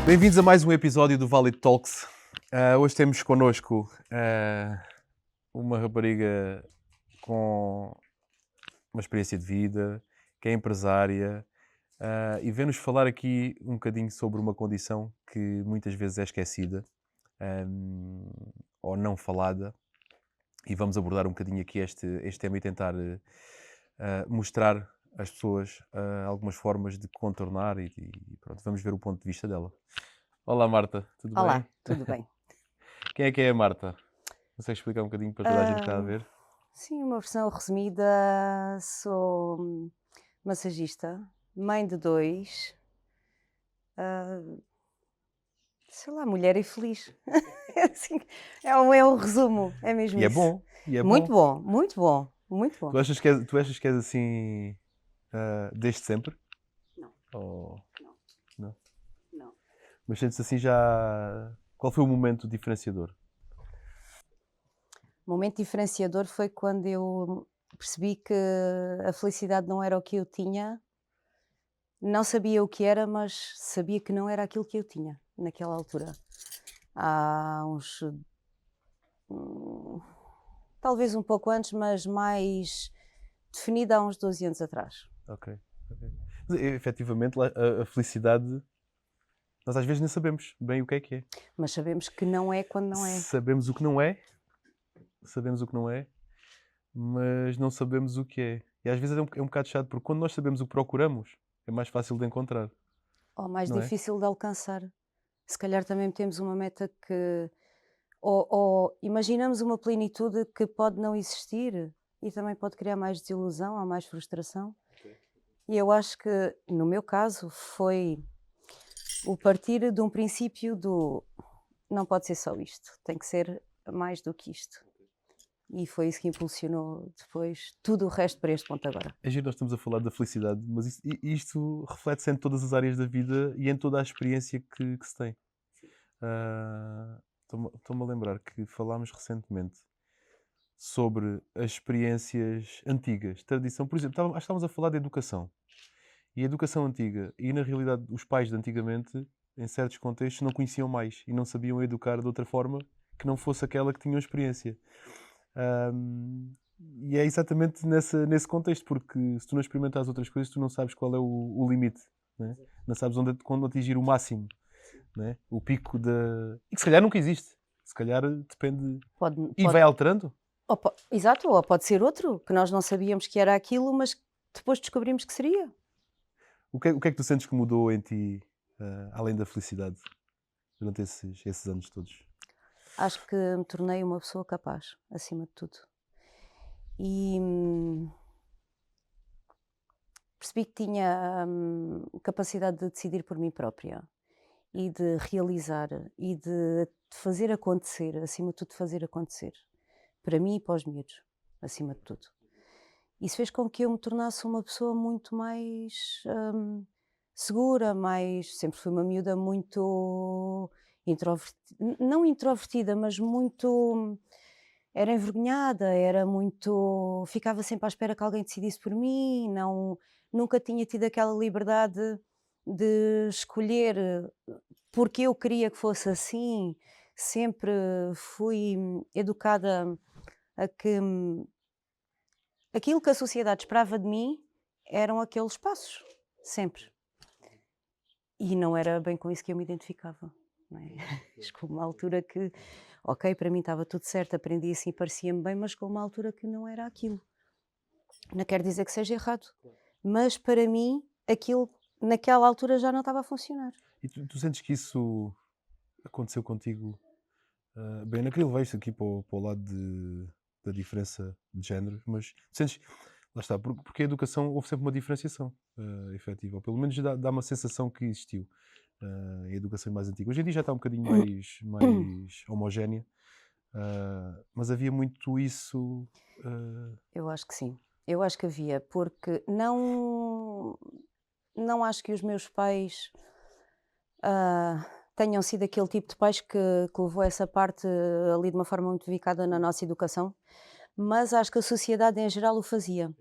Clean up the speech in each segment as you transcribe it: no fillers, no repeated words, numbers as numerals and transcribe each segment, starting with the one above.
Bem-vindos a mais um episódio do Valid Talks. Hoje temos connosco uma rapariga com uma experiência de vida, que é empresária, e vem-nos falar aqui um bocadinho sobre uma condição que muitas vezes é esquecida ou não falada, e vamos abordar um bocadinho aqui este tema e tentar mostrar às pessoas algumas formas de contornar e pronto, vamos ver o ponto de vista dela. Olá Marta, tudo bem? Olá, tudo bem? Quem é a Marta? Consegues explicar um bocadinho para toda a gente que está a ver? Sim, uma versão resumida, sou massagista, mãe de 2, sei lá, mulher e feliz. É assim, é um resumo, é mesmo E é isso. bom, e é bom. Muito bom, muito bom, muito bom. Tu achas que és assim desde sempre? Não. Ou... Não. Não? Não. Mas sentes assim já... Qual foi o momento diferenciador? O momento diferenciador foi quando eu percebi que a felicidade não era o que eu tinha, não sabia o que era, mas sabia que não era aquilo que eu tinha naquela altura. Há uns talvez um pouco antes, mas mais definida há uns 12 anos atrás. Ok. Mas, efetivamente, a felicidade, nós às vezes nem sabemos bem o que é. Mas sabemos que não é quando não é. Sabemos o que não é, mas não sabemos o que é. E às vezes é um bocado chato, porque quando nós sabemos o que procuramos, é mais fácil de encontrar, Ou mais não é? difícil de alcançar. Se calhar também temos uma meta que. Ou imaginamos uma plenitude que pode não existir e também pode criar mais desilusão ou mais frustração. E eu acho que, no meu caso, foi o partir de um princípio do não pode ser só isto, tem que ser mais do que isto. E foi isso que impulsionou depois tudo o resto para este ponto agora. É giro, nós estamos a falar da felicidade, mas isto reflete-se em todas as áreas da vida e em toda a experiência que se tem. Estou-me a lembrar que falámos recentemente sobre as experiências antigas, tradição. Por exemplo, estávamos a falar de educação. E a educação antiga, e na realidade os pais de antigamente, em certos contextos, não conheciam mais e não sabiam educar de outra forma que não fosse aquela que tinham experiência. Ahm, e é exatamente nesse contexto, porque se tu não experimentares outras coisas, tu não sabes qual é o limite, né? Não sabes quando atingir o máximo, né? O pico da. E que se calhar nunca existe. Se calhar depende. Pode, E pode, vai alterando. exato, ou pode ser outro, que nós não sabíamos que era aquilo, mas depois descobrimos que seria. O que é que tu sentes que mudou em ti, além da felicidade, durante esses anos todos? Acho que me tornei uma pessoa capaz, acima de tudo. E percebi que tinha capacidade de decidir por mim própria e de realizar e de fazer acontecer, acima de tudo, fazer acontecer. Para mim e para os miúdos, acima de tudo. Isso fez com que eu me tornasse uma pessoa muito mais segura, sempre fui uma miúda muito introvertida, não introvertida, mas muito, era envergonhada, era muito, ficava sempre à espera que alguém decidisse por mim, não, nunca tinha tido aquela liberdade de escolher porque eu queria que fosse assim, sempre fui educada a que aquilo que a sociedade esperava de mim eram aqueles passos, sempre. E não era bem com isso que eu me identificava, não é? Chegou uma altura que, ok, para mim estava tudo certo, aprendi assim, parecia-me bem, mas chegou uma altura que não era aquilo. Não quer dizer que seja errado, mas para mim aquilo naquela altura já não estava a funcionar. E tu sentes que isso aconteceu contigo? Bem, não queria levar isto aqui para o lado da diferença de género, mas sentes, lá está, porque a educação houve sempre uma diferenciação efetiva, ou pelo menos dá uma sensação que existiu em educação mais antiga. Hoje em dia já está um bocadinho mais homogénea, mas havia muito isso. Eu acho que sim. Eu acho que havia, porque não acho que os meus pais tenham sido aquele tipo de pais que levou essa parte ali de uma forma muito dedicada na nossa educação, mas acho que a sociedade em geral o fazia.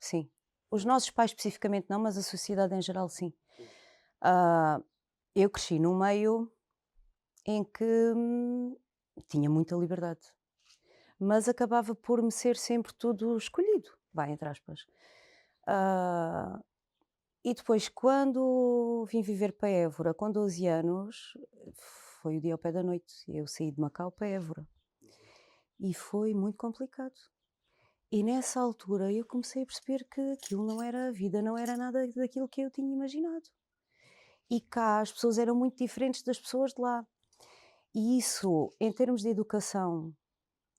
Sim. Os nossos pais especificamente não, mas a sociedade em geral sim. Ah, eu cresci num meio em que tinha muita liberdade, mas acabava por me ser sempre tudo escolhido, vai entre aspas. Ah, e depois, quando vim viver para Évora com 12 anos, foi o dia ao pé da noite. Eu saí de Macau para Évora e foi muito complicado. E nessa altura eu comecei a perceber que aquilo não era a vida, não era nada daquilo que eu tinha imaginado. E cá as pessoas eram muito diferentes das pessoas de lá. E isso, em termos de educação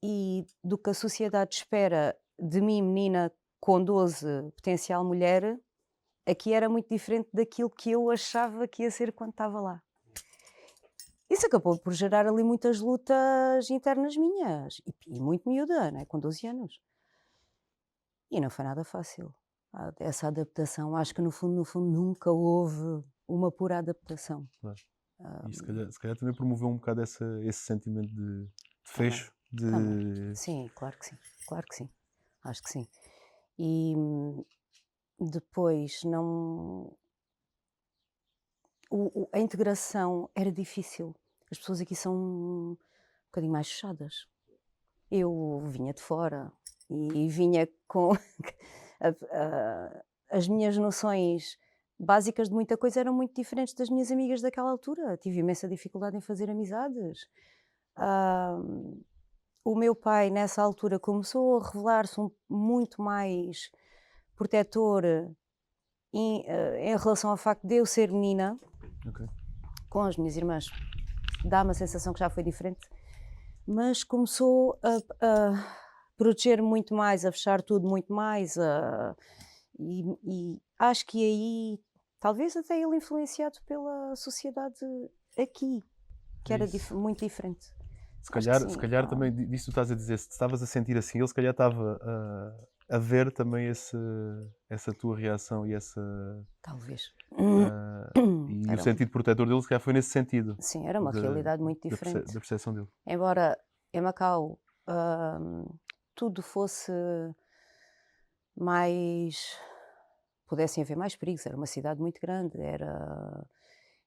e do que a sociedade espera de mim, menina com 12, potencial mulher, aqui era muito diferente daquilo que eu achava que ia ser quando estava lá. Isso acabou por gerar ali muitas lutas internas minhas, e muito miúda, né, com 12 anos. E não foi nada fácil. Essa adaptação, acho que no fundo nunca houve uma pura adaptação. Claro. Ah, E se calhar também promoveu um bocado esse sentimento de também, fecho, também. de... Sim, claro que sim, acho que sim. E depois não, a integração era difícil. As pessoas aqui são um bocadinho mais fechadas. Eu vinha de fora e vinha com as minhas noções básicas de muita coisa eram muito diferentes das minhas amigas daquela altura. Tive imensa dificuldade em fazer amizades. Ah, o meu pai, nessa altura, começou a revelar-se muito mais protetor em relação ao facto de eu ser menina. Ok. Com as minhas irmãs dá-me a sensação que já foi diferente, mas começou a proteger muito mais, a fechar tudo muito mais, e acho que aí, talvez até ele influenciado pela sociedade aqui, que É era isso. muito diferente. Se Acho que calhar, se sim, calhar também disso que tu estás a dizer, se te estavas a sentir assim, ele se calhar estava a ver também essa tua reação e talvez. ah, e o Era, sentido protetor dele se calhar foi nesse sentido, sim, era uma da, realidade muito diferente. da percepção dele. Embora em Macau, tudo fosse mais, pudessem haver mais perigos, era uma cidade muito grande,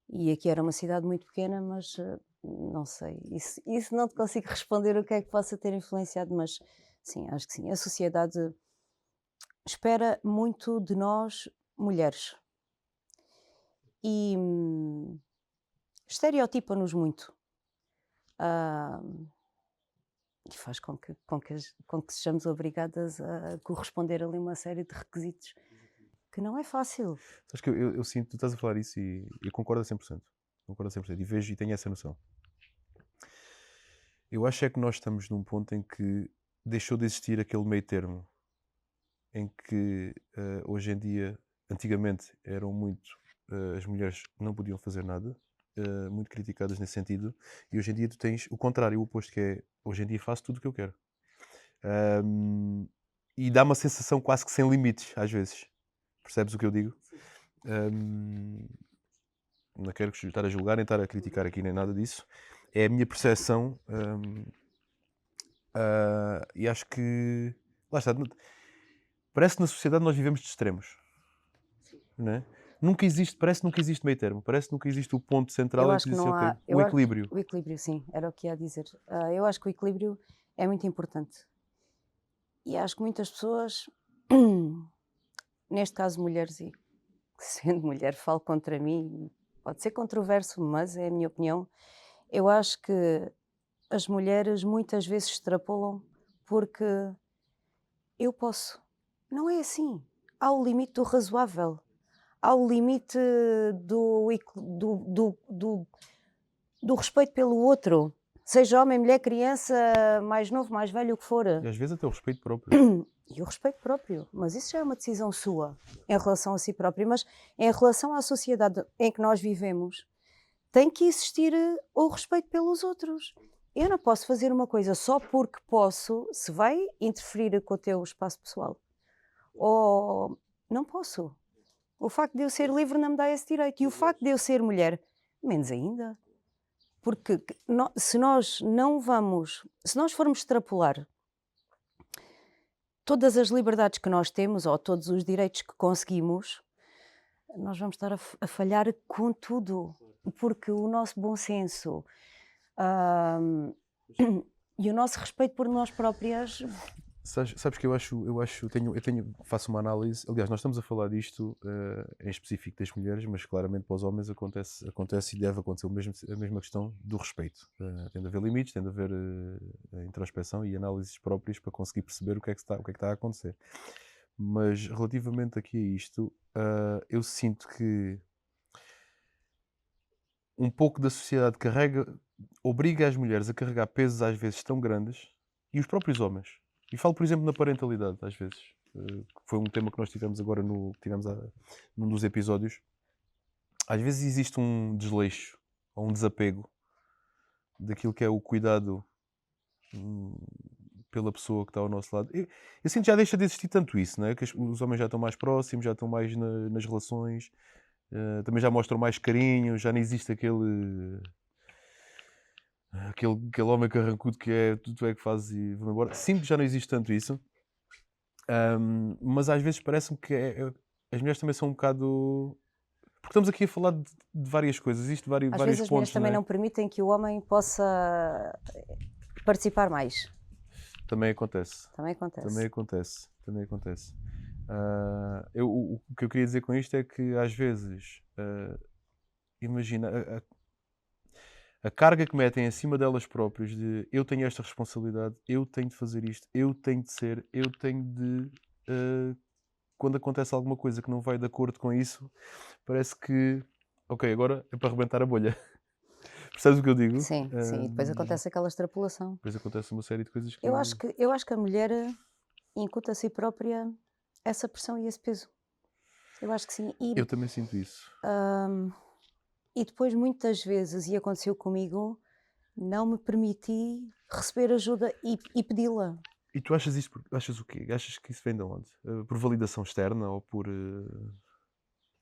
e aqui era uma cidade muito pequena, mas não sei, isso não te consigo responder o que é que possa ter influenciado, mas sim, acho que sim. A sociedade espera muito de nós, mulheres, e estereotipa-nos muito. Ah, e faz com que sejamos obrigadas a corresponder ali uma série de requisitos que não é fácil. Acho que eu sinto, tu estás a falar isso e eu concordo a 100%. Concordo a 100%. E vejo e tenho essa noção. Eu acho é que nós estamos num ponto em que deixou de existir aquele meio termo em que hoje em dia, antigamente eram muito, as mulheres não podiam fazer nada, muito criticadas nesse sentido, e hoje em dia tu tens o contrário, o oposto, que é hoje em dia faço tudo o que eu quero. E dá uma sensação quase que sem limites, às vezes. Percebes o que eu digo? Não quero estar a julgar nem estar a criticar aqui nem nada disso. É a minha percepção e acho que lá está. Parece que na sociedade nós vivemos de extremos, não é? Nunca existe, parece que nunca existe meio termo, parece que nunca existe o ponto Eu central em que acho que diz assim, não ok, há. o equilíbrio. O equilíbrio, sim, era o que ia dizer. Eu acho que o equilíbrio é muito importante. E acho que muitas pessoas, neste caso mulheres, e sendo mulher falo contra mim, pode ser controverso, mas é a minha opinião. Eu acho que as mulheres muitas vezes extrapolam porque eu posso. Não é assim. Há o limite do razoável. Há o limite do respeito pelo outro. Seja homem, mulher, criança, mais novo, mais velho, o que for. E às vezes até o respeito próprio. E o respeito próprio. Mas isso já é uma decisão sua em relação a si próprio. Mas em relação à sociedade em que nós vivemos, tem que existir o respeito pelos outros. Eu não posso fazer uma coisa só porque posso, se vai interferir com o teu espaço pessoal. Ou não posso. O facto de eu ser livre não me dá esse direito. E o facto de eu ser mulher, menos ainda. Porque se nós não vamos, se nós formos extrapolar todas as liberdades que nós temos ou todos os direitos que conseguimos, nós vamos estar a falhar com tudo. porque o nosso bom senso, hum, e o nosso respeito por nós próprias. Sabes que faço uma análise. Aliás, nós estamos a falar disto em específico das mulheres, mas claramente para os homens acontece e deve acontecer a mesma questão do respeito. Tem de haver limites, tem de haver introspeção e análises próprias para conseguir perceber o que é que está a acontecer. Mas relativamente aqui a isto, eu sinto que um pouco da sociedade obriga as mulheres a carregar pesos às vezes tão grandes, e os próprios homens. E falo, por exemplo, na parentalidade, às vezes. Que foi um tema que nós tivemos agora num dos episódios. Às vezes existe um desleixo ou um desapego daquilo que é o cuidado pela pessoa que está ao nosso lado. Eu sinto que já deixa de existir tanto isso, não é? Que os homens já estão mais próximos, já estão mais nas relações, também já mostram mais carinho, já não existe aquele homem carrancudo que é tu é que fazes e vou embora. Sinto que já não existe tanto isso. Mas às vezes parece-me que as mulheres também são um bocado. Porque estamos aqui a falar de várias coisas, existem Às vários vezes as mulheres pontos, não também é? não permitem que o homem possa participar mais. Também acontece. Também acontece. Também acontece. O que eu queria dizer com isto é que às vezes, imagina, a carga que metem acima delas próprias de eu tenho esta responsabilidade, eu tenho de fazer isto, eu tenho de ser, eu tenho de. Quando acontece alguma coisa que não vai de acordo com isso, parece que, ok, agora é para arrebentar a bolha. Percebes o que eu digo? Sim, sim. E depois acontece aquela extrapolação. Depois acontece uma série de coisas que. Eu acho que a mulher incuta a si própria essa pressão e esse peso. Eu acho que sim. Eu também sinto isso. E depois, muitas vezes, e aconteceu comigo, não me permiti receber ajuda e pedi-la. E tu achas isso, achas o quê? Achas que isso vem de onde? Por validação externa ou por.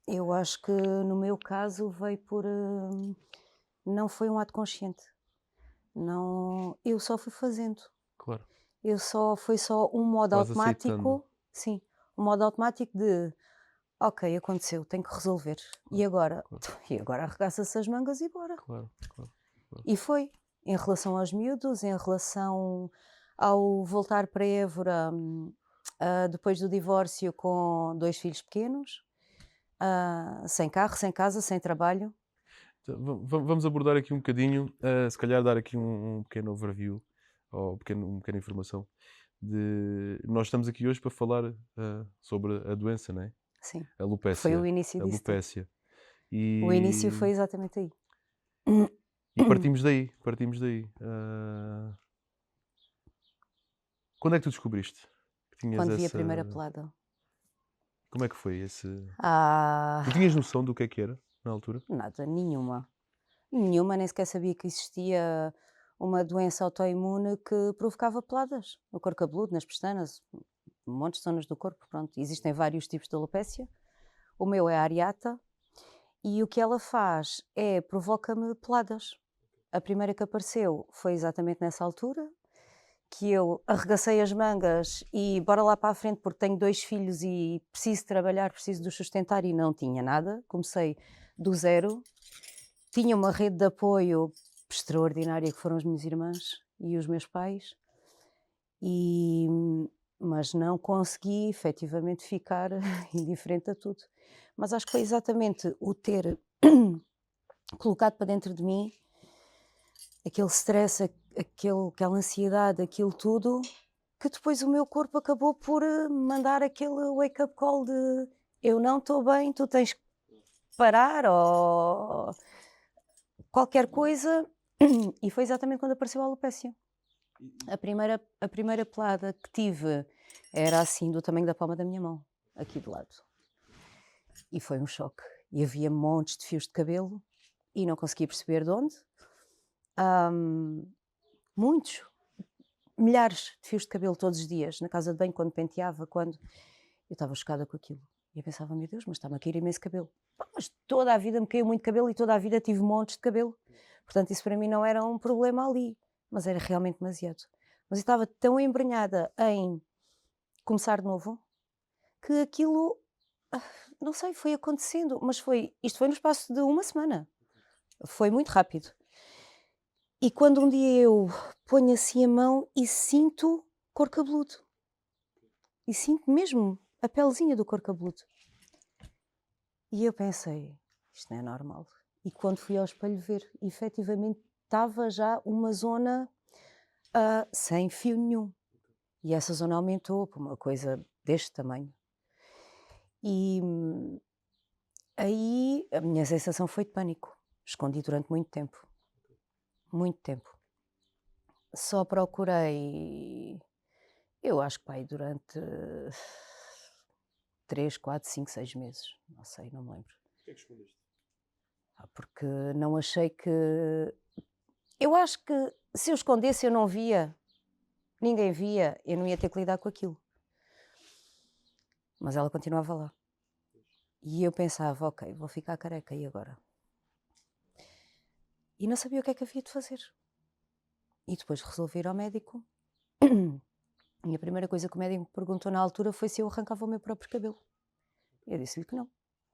Eu acho que no meu caso veio por. Não foi um ato consciente. Não, eu só fui fazendo. Claro. Foi só um modo Vais aceitando. automático. Sim, um modo automático de ok, aconteceu, tenho que resolver. E agora? Claro. E agora arregaça-se as mangas e bora. Claro. E foi. Em relação aos miúdos, em relação ao voltar para Évora depois do divórcio com 2 filhos pequenos, sem carro, sem casa, sem trabalho. Então, vamos abordar aqui um bocadinho, se calhar dar aqui um pequeno overview, ou uma pequena informação. Nós estamos aqui hoje para falar sobre a doença, não é? Sim, A alopécia. foi o início disso tudo. Alopécia. O início foi exatamente aí. E partimos daí. Quando é que tu descobriste que tinhas Quando vi a primeira pelada. Como é que foi esse... Ah, Tu tinhas noção do que é que era, na altura? nada, nenhuma. Nenhuma, nem sequer sabia que existia uma doença autoimune que provocava peladas no couro cabeludo, nas pestanas, montes de zonas do corpo. Pronto, existem vários tipos de alopécia. O meu é a areata e o que ela faz é provoca-me peladas. A primeira que apareceu foi exatamente nessa altura, que eu arregacei as mangas e bora lá para a frente porque tenho 2 filhos e preciso trabalhar, preciso de os sustentar e não tinha nada. Comecei do zero. Tinha uma rede de apoio extraordinária que foram as minhas irmãs e os meus pais, mas não consegui efetivamente ficar indiferente a tudo. Mas acho que foi exatamente o ter colocado para dentro de mim aquele stress, aquela ansiedade, aquilo tudo, que depois o meu corpo acabou por mandar aquele wake-up call de eu não estou bem, tu tens que parar ou qualquer coisa. E foi exatamente quando apareceu a alopécia. A primeira pelada que tive era assim, do tamanho da palma da minha mão, aqui do lado. E foi um choque. E havia montes de fios de cabelo e não conseguia perceber de onde. Muitos, milhares de fios de cabelo todos os dias, na casa de banho, quando penteava, quando... Eu estava chocada com aquilo. E eu pensava, meu Deus, mas está-me a cair imenso cabelo. Mas toda a vida me caiu muito cabelo e toda a vida tive montes de cabelo. Portanto, isso para mim não era um problema ali, mas era realmente demasiado. Mas eu estava tão embrenhada em começar de novo, que aquilo, não sei, foi acontecendo, mas isto foi no espaço de uma semana. Foi muito rápido. E quando um dia eu ponho assim a mão e sinto couro cabeludo. E sinto mesmo a pelezinha do couro cabeludo. E eu pensei, isto não é normal. E quando fui ao espelho ver, efetivamente estava já uma zona sem fio nenhum. E essa zona aumentou para uma coisa deste tamanho. E aí a minha sensação foi de pânico. Escondi durante muito tempo. Muito tempo. Só procurei, eu acho que pá, aí durante 3, 4, 5, 6 meses. Não sei, não me lembro. Porquê é que escondeste? Porque não achei que. Eu acho que se eu escondesse eu não via, ninguém via, eu não ia ter que lidar com aquilo. Mas ela continuava lá. E eu pensava, ok, vou ficar careca, e agora? E não sabia o que é que havia de fazer. E depois resolvi ir ao médico. E a primeira coisa que o médico me perguntou na altura foi se eu arrancava o meu próprio cabelo. Eu disse-lhe que não.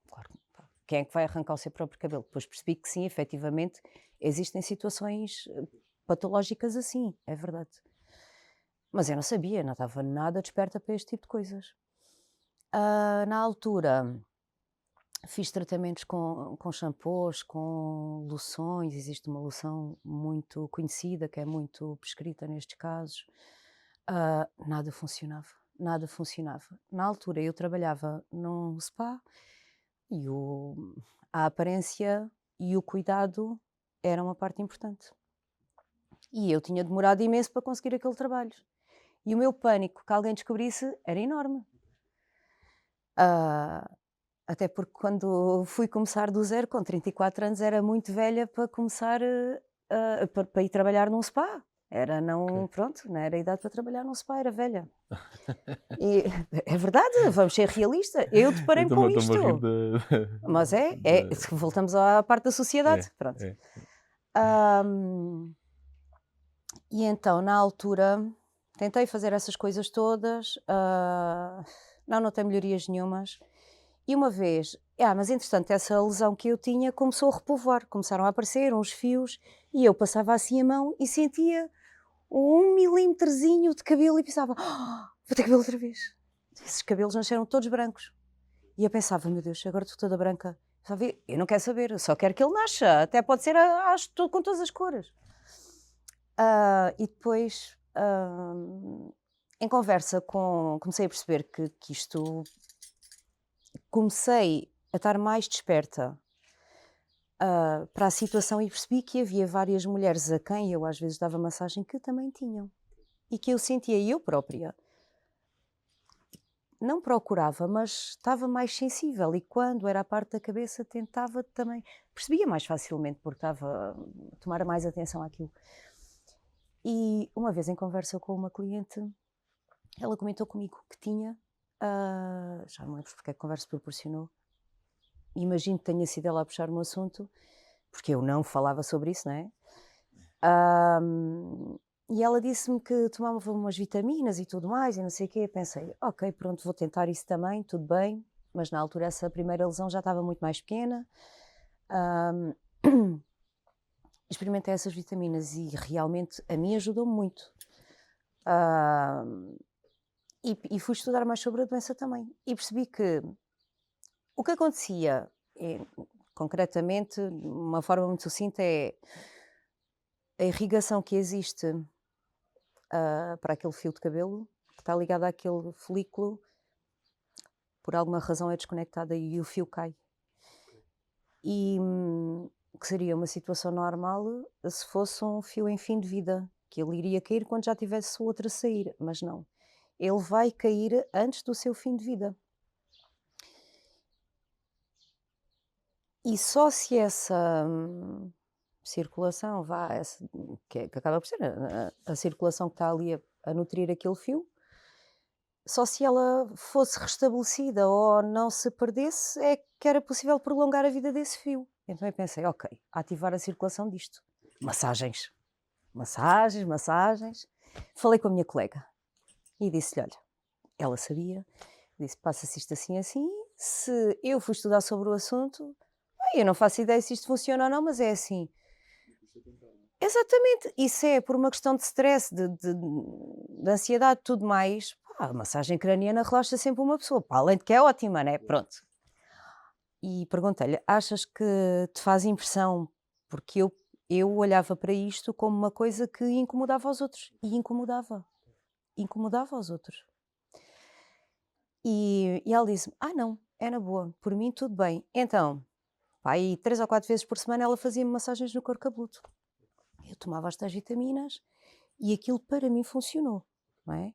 Claro, pá, quem é que vai arrancar o seu próprio cabelo? Depois percebi que sim, efetivamente, existem situações patológicas assim, é verdade. Mas eu não sabia, não estava nada desperta para este tipo de coisas. Na altura, fiz tratamentos com shampoos, com loções. Existe uma loção muito conhecida, que é muito prescrita nestes casos. Nada funcionava, nada funcionava. Na altura eu trabalhava num spa e a aparência e o cuidado era uma parte importante. E eu tinha demorado imenso para conseguir aquele trabalho. E o meu pânico que alguém descobrisse era enorme. Até porque quando fui começar do zero, com 34 anos, era muito velha para começar para ir trabalhar num spa. Era não, pronto, não era a idade para trabalhar num spa, era velha. E, é verdade, vamos ser realistas. Eu deparei-me com Estou-me a rir isto. Mas voltamos à parte da sociedade. Pronto. É. E então, na altura, tentei fazer essas coisas todas, não tem melhorias nenhumas. E uma vez, mas entretanto, essa lesão que eu tinha começou a repovoar, começaram a aparecer uns fios, e eu passava assim a mão e sentia 1 milímetrozinho de cabelo e pensava, vou ter cabelo outra vez. Esses cabelos nasceram todos brancos. E eu pensava, meu Deus, agora estou toda branca. Eu não quero saber, eu só quero que ele nasça, até pode ser com todas as cores. E depois, em conversa comecei a perceber que isto... Comecei a estar mais desperta para a situação e percebi que havia várias mulheres a quem eu às vezes dava massagem que também tinham. E que eu sentia eu própria. Não procurava, mas estava mais sensível, e quando era a parte da cabeça tentava também. Percebia mais facilmente porque estava a tomar mais atenção àquilo. E uma vez em conversa com uma cliente, ela comentou comigo que tinha, já não lembro porque a conversa proporcionou, imagino que tenha sido ela a puxar um assunto, porque eu não falava sobre isso, não é? E ela disse-me que tomava umas vitaminas e tudo mais, e não sei o quê. Eu pensei, ok, pronto, vou tentar isso também, tudo bem. Mas na altura essa primeira lesão já estava muito mais pequena. Experimentei essas vitaminas e realmente a mim ajudou muito. E fui estudar mais sobre a doença também. E percebi que o que acontecia, concretamente, de uma forma muito sucinta, é a irrigação que existe para aquele fio de cabelo, que está ligado àquele folículo, por alguma razão é desconectada e o fio cai. E que seria uma situação normal se fosse um fio em fim de vida, que ele iria cair quando já tivesse o outro a sair, mas não. Ele vai cair antes do seu fim de vida. E só se essa circulação que acaba por ser a circulação que está ali a nutrir aquele fio, só se ela fosse restabelecida ou não se perdesse é que era possível prolongar a vida desse fio. Então eu pensei, ok, ativar a circulação disto. Massagens. Falei com a minha colega e disse-lhe, olha, ela sabia, disse, passa-se isto assim, assim, se eu fui estudar sobre o assunto, eu não faço ideia se isto funciona ou não, mas é assim. Exatamente, isso é por uma questão de stress, de ansiedade, tudo mais. Pá, a massagem craniana relaxa sempre uma pessoa, para além de que é ótima, né? Pronto. E perguntei-lhe: achas que te faz impressão? Porque eu olhava para isto como uma coisa que incomodava aos outros. E incomodava. Incomodava aos outros. E ela disse-me: ah, não, é na boa, por mim tudo bem. Então, pá, aí 3 ou 4 vezes por semana ela fazia-me massagens no couro cabeludo. Eu tomava as tais vitaminas e aquilo para mim funcionou, não é?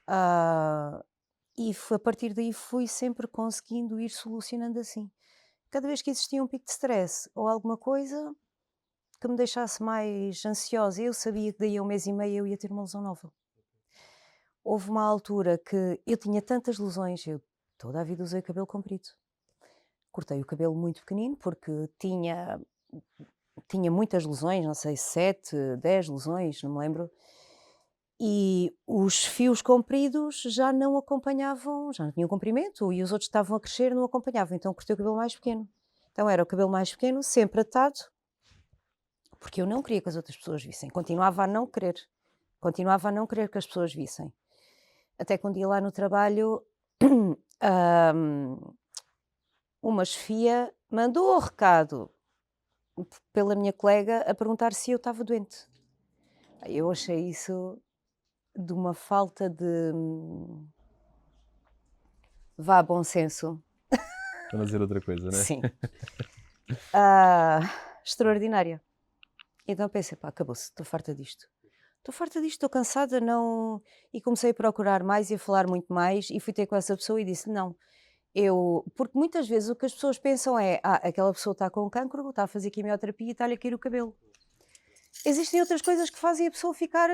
Ah, a partir daí fui sempre conseguindo ir solucionando assim. Cada vez que existia um pico de stress ou alguma coisa que me deixasse mais ansiosa, eu sabia que daí a 1 mês e meio eu ia ter uma lesão nova. Houve uma altura que eu tinha tantas lesões, eu toda a vida usei cabelo comprido. Cortei o cabelo muito pequenino porque tinha muitas lesões, não sei, 7, 10 lesões, não me lembro. E os fios compridos já não acompanhavam, já não tinham comprimento e os outros que estavam a crescer não acompanhavam, então cortei o cabelo mais pequeno. Então era o cabelo mais pequeno, sempre atado, porque eu não queria que as outras pessoas vissem, continuava a não querer que as pessoas vissem. Até que um dia lá no trabalho, uma chefia mandou o recado pela minha colega a perguntar se eu estava doente. Eu achei isso de uma falta de bom senso. Para não dizer outra coisa, né? Sim. Extraordinária. Então pensei, pá, acabou-se, estou farta disto. Estou cansada, não... E comecei a procurar mais e a falar muito mais e fui ter com essa pessoa e disse, não, porque muitas vezes o que as pessoas pensam é, aquela pessoa está com cancro, está a fazer quimioterapia e está-lhe a cair o cabelo. Existem outras coisas que fazem a pessoa ficar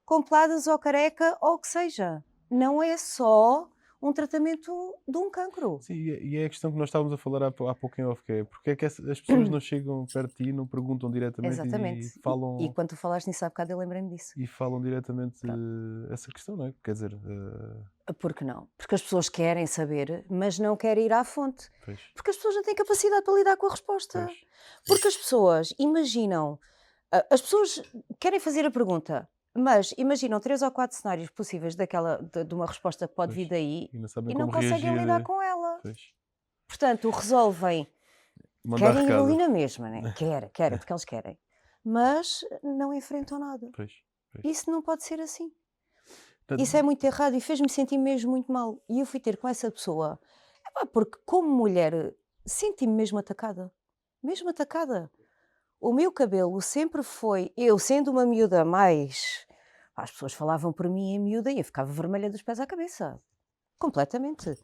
com peladas ou careca ou o que seja. Não é só um tratamento de um cancro. Sim, e é a questão que nós estávamos a falar há pouco em off, que é porque é que as pessoas não chegam perto de ti, não perguntam diretamente Exatamente. e falam, E quando tu falaste nisso há bocado eu lembrei-me disso. e falam diretamente Pronto. essa questão, não é? Quer dizer, Por que não? Porque as pessoas querem saber, mas não querem ir à fonte. pois, Porque as pessoas não têm capacidade para lidar com a resposta. pois, Porque as pessoas imaginam, as pessoas querem fazer a pergunta, mas imaginam 3 ou 4 cenários possíveis de uma resposta que pode pois. vir daí E não sabem e não como conseguem lidar reagir. com ela. Pois. Portanto, resolvem, Mandar querem ir recado. ali na mesma, né? Querem, porque eles querem. Mas não enfrentam nada. Pois, pois. Isso não pode ser assim. Portanto, Isso é muito errado e fez-me sentir mesmo muito mal. E eu fui ter com essa pessoa, porque como mulher senti-me mesmo atacada. Mesmo atacada. O meu cabelo sempre foi, eu sendo uma miúda mais... As pessoas falavam por mim em miúda e eu ficava vermelha dos pés à cabeça. Completamente.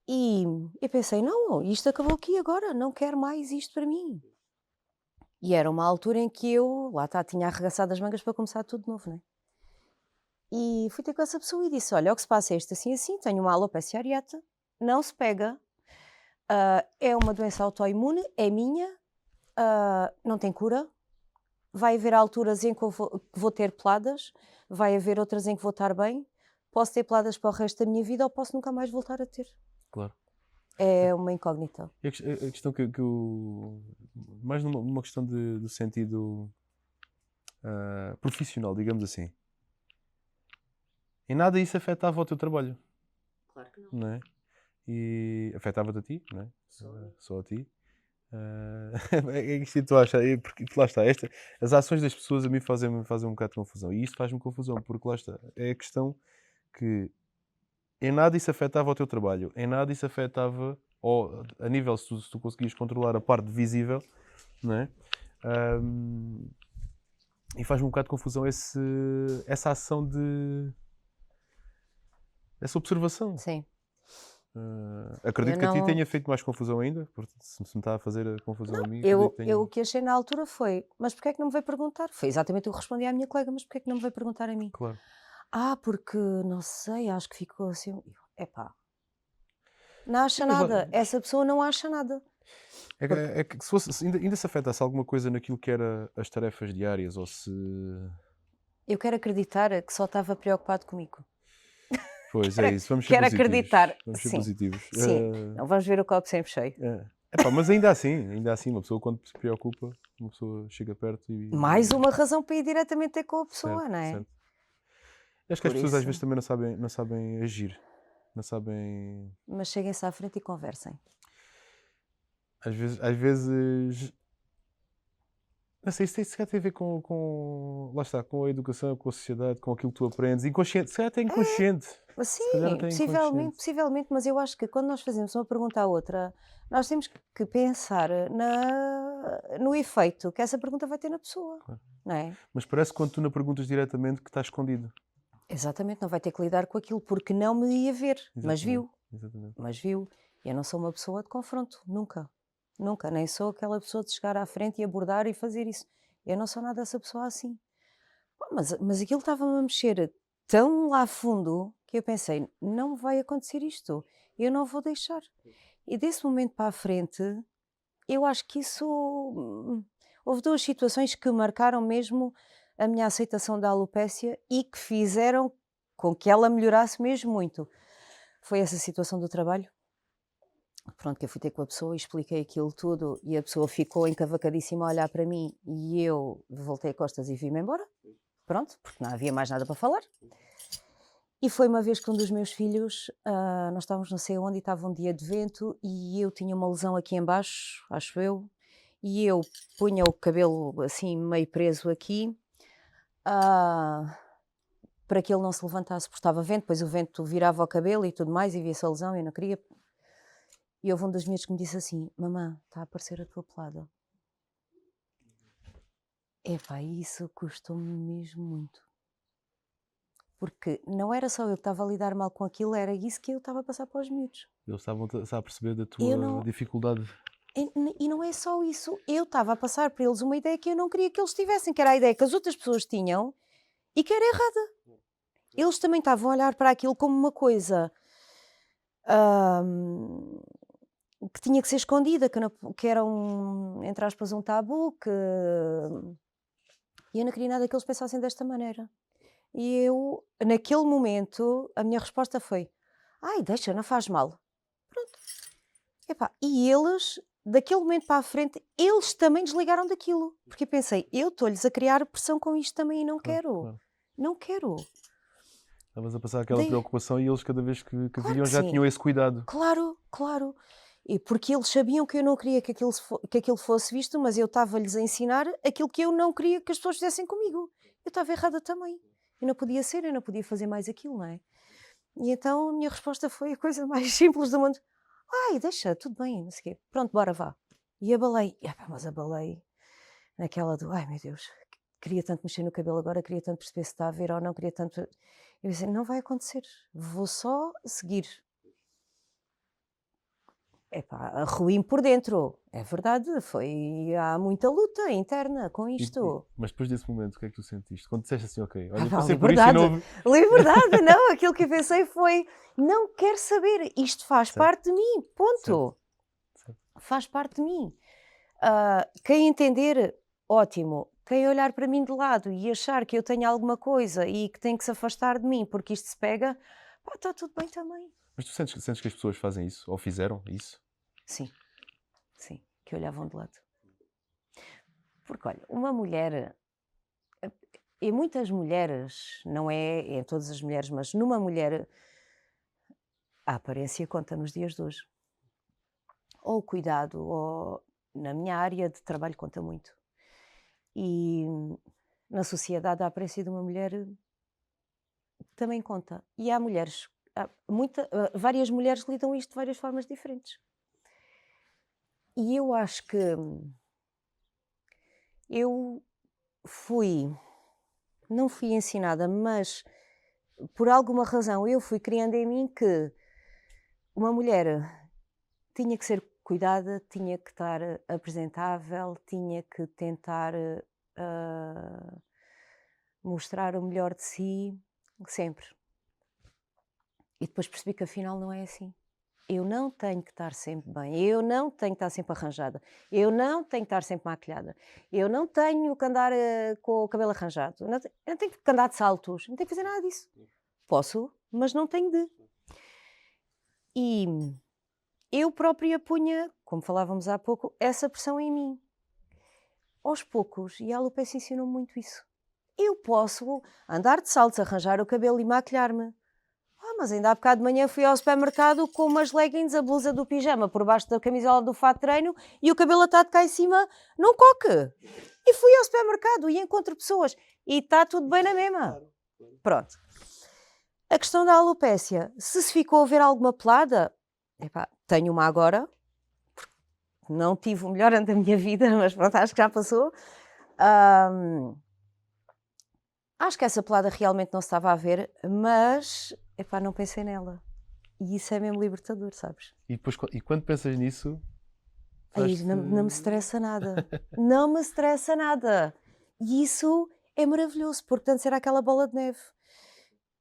E eu pensei, não, isto acabou aqui agora, não quero mais isto para mim. E era uma altura em que eu, lá está, tinha arregaçado as mangas para começar tudo de novo, não é? E fui ter com essa pessoa e disse, olha, o que se passa é isto assim assim, tenho uma alopecia areata, não se pega, é uma doença autoimune, é minha, não tem cura, vai haver alturas em que eu vou ter peladas, vai haver outras em que vou estar bem, posso ter peladas para o resto da minha vida ou posso nunca mais voltar a ter. claro. É uma incógnita. E a questão que eu... Mais numa questão do sentido profissional, digamos assim. Em nada isso afetava o teu trabalho, Claro que não. não é? E afetava-te a ti, não é? Só a ti. É isto que tu achas, porque lá está, as ações das pessoas a mim fazem um bocado de confusão. E isto faz-me confusão, porque lá está, é a questão que em nada isso afetava o teu trabalho, em nada isso afetava, ou a nível se tu conseguias controlar a parte visível, não é? E faz-me um bocado de confusão essa ação essa observação. Sim. Acredito Eu que a ti não- tenha feito mais confusão ainda, porque se me está a fazer a confusão a mim, Eu, acredito que tenha... eu o que achei na altura foi, mas porquê é que não me veio perguntar? Foi exatamente o que respondi à minha colega, mas porquê é que não me veio perguntar a mim? Claro. Porque, não sei, acho que ficou assim, epá, não acha Sim, mas nada, essa pessoa não acha nada. é que se fosse, ainda se afetasse alguma coisa naquilo que era as tarefas diárias, ou se... Eu quero acreditar que só estava preocupado comigo. Pois é isso, vamos ser Quero positivos. acreditar, Vamos ser sim, positivos. sim. Não vamos ver o copo sempre cheio. Epá, mas ainda assim, uma pessoa quando se preocupa, uma pessoa chega perto e... Mais uma razão para ir diretamente ter com a pessoa, Certo, não é? certo. Acho que as Por pessoas às vezes isso, também não sabem agir. Não sabem... mas cheguem-se à frente e conversem. Às vezes... Não sei, isso se calhar tem a ver lá está, com a educação, com a sociedade, com aquilo que tu aprendes. Inconsciente, se calhar até inconsciente. Se calhar Sim, até inconsciente. possivelmente, mas eu acho que quando nós fazemos uma pergunta à outra, nós temos que pensar no efeito que essa pergunta vai ter na pessoa, Claro. não é? Mas parece que quando tu não perguntas diretamente que está escondido. Exatamente, não vai ter que lidar com aquilo porque não me ia ver, mas Exatamente, viu, exatamente. mas viu. Eu não sou uma pessoa de confronto, nunca, nunca, nem sou aquela pessoa de chegar à frente e abordar e fazer isso. Eu não sou nada dessa pessoa assim. Pá, mas aquilo estava-me a mexer tão lá fundo que eu pensei: não vai acontecer isto, eu não vou deixar. E desse momento para a frente, eu acho que isso. Houve duas situações que marcaram mesmo a minha aceitação da alopécia e que fizeram com que ela melhorasse mesmo muito. Foi essa situação do trabalho. Pronto, que eu fui ter com a pessoa e expliquei aquilo tudo e a pessoa ficou encavacadíssima a olhar para mim e eu voltei a costas e vim-me embora. Pronto, porque não havia mais nada para falar. E foi uma vez que um dos meus filhos, nós estávamos não sei onde e estava um dia de vento e eu tinha uma lesão aqui embaixo, acho eu, e eu punha o cabelo assim meio preso aqui, ah, para que ele não se levantasse, porque estava vento, depois o vento virava o cabelo e tudo mais e via-se a lesão e eu não queria. E houve um dos miúdos que me disse assim: mamã, está a aparecer a tua pelada. Epá, isso custou-me mesmo muito. Porque não era só eu que estava a lidar mal com aquilo, era isso que eu estava a passar para os miúdos. Eles estavam a perceber da Eu tua não, dificuldade. e não é só isso, eu estava a passar para eles uma ideia que eu não queria que eles tivessem, que era a ideia que as outras pessoas tinham e que era errada. Eles também estavam a olhar para aquilo como uma coisa hum, que tinha que ser escondida, que era entre aspas, um tabu, e eu não queria nada que eles pensassem desta maneira. E eu, naquele momento, a minha resposta foi: ai, deixa, não faz mal. Pronto. Epá, e eles, daquele momento para a frente, eles também desligaram daquilo. Porque eu pensei: eu estou-lhes a criar pressão com isto também e não Claro, quero. claro. Não quero. Estavas a passar aquela Dei- preocupação e eles cada vez que Claro viam que já sim. tinham esse cuidado. Claro, claro. E porque eles sabiam que eu não queria que aquilo fosse visto, mas eu estava-lhes a ensinar aquilo que eu não queria que as pessoas fizessem comigo. Eu estava errada também. Eu não podia ser, eu não podia fazer mais aquilo, não é? E então a minha resposta foi a coisa mais simples do mundo: ai, deixa, tudo bem, não sei o quê. Pronto, bora, vá. E abalei. E, epá, mas abalei naquela do: ai meu Deus, queria tanto mexer no cabelo agora, queria tanto perceber se está a ver ou não, queria tanto. Eu disse: não vai acontecer, vou só seguir. Epá, ruim por dentro, é verdade, há muita luta interna com isto. Mas depois desse momento, o que é que tu sentiste? Quando disseste assim, ok, olha, eu Pá, passei por isto e não liberdade, houve... liberdade, não, aquilo que eu pensei foi: não quero saber, isto faz Certo, parte de mim, certo, ponto, certo. faz parte de mim. Quem entender, ótimo. Quem olhar para mim de lado e achar que eu tenho alguma coisa e que tem que se afastar de mim porque isto se pega, pá, está tudo bem também. Mas tu sentes que as pessoas fazem isso? Ou fizeram isso? Sim, sim, que olhavam de lado. Porque olha, uma mulher, e muitas mulheres, não é em todas as mulheres, mas numa mulher, a aparência conta nos dias de hoje. Ou o cuidado, ou na minha área de trabalho conta muito. E na sociedade a aparência de uma mulher também conta. E há mulheres, várias mulheres lidam isto de várias formas diferentes. E eu acho que eu fui, não fui ensinada, mas por alguma razão eu fui criando em mim que uma mulher tinha que ser cuidada, tinha que estar apresentável, tinha que tentar ah, mostrar o melhor de si, sempre. E depois percebi que afinal não é assim. Eu não tenho que estar sempre bem, eu não tenho que estar sempre arranjada, eu não tenho que estar sempre maquilhada, eu não tenho que andar com o cabelo arranjado, eu não tenho que andar de saltos, não tenho que fazer nada disso. Posso, mas não tenho de. E eu própria punha como falávamos há pouco, essa pressão em mim. Aos poucos, e a alopecia ensinou-me muito isso. Eu posso andar de saltos, arranjar o cabelo e maquilhar-me. Mas ainda há bocado de manhã fui ao supermercado com umas leggings, a blusa do pijama por baixo da camisola do fato de treino e o cabelo atado cá em cima num coque. E fui ao supermercado e encontro pessoas e está tudo bem na mesma. Pronto. A questão da alopécia, se ficou a ver alguma pelada, tenho uma agora, não tive o melhor ano da minha vida, mas pronto, acho que já passou. Acho que essa pelada realmente não se estava a ver, mas não pensei nela. E isso é mesmo libertador, sabes? E depois, e quando pensas nisso, Aí não me estressa nada. Não me estressa nada. E isso é maravilhoso, porque antes era aquela bola de neve.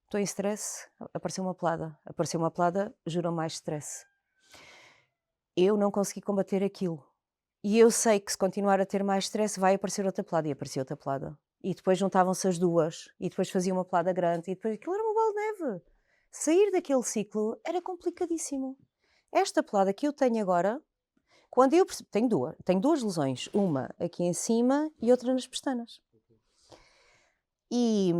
Estou em stress, apareceu uma pelada. Apareceu uma pelada, gerou mais stress. Eu não consegui combater aquilo. E eu sei que se continuar a ter mais stress vai aparecer outra pelada. E apareceu outra pelada. E depois juntavam-se as duas. E depois fazia uma pelada grande. E depois aquilo era uma bola de neve. Sair daquele ciclo era complicadíssimo. Esta pelada que eu tenho agora, quando eu percebo, tenho duas lesões. Uma aqui em cima e outra nas pestanas. E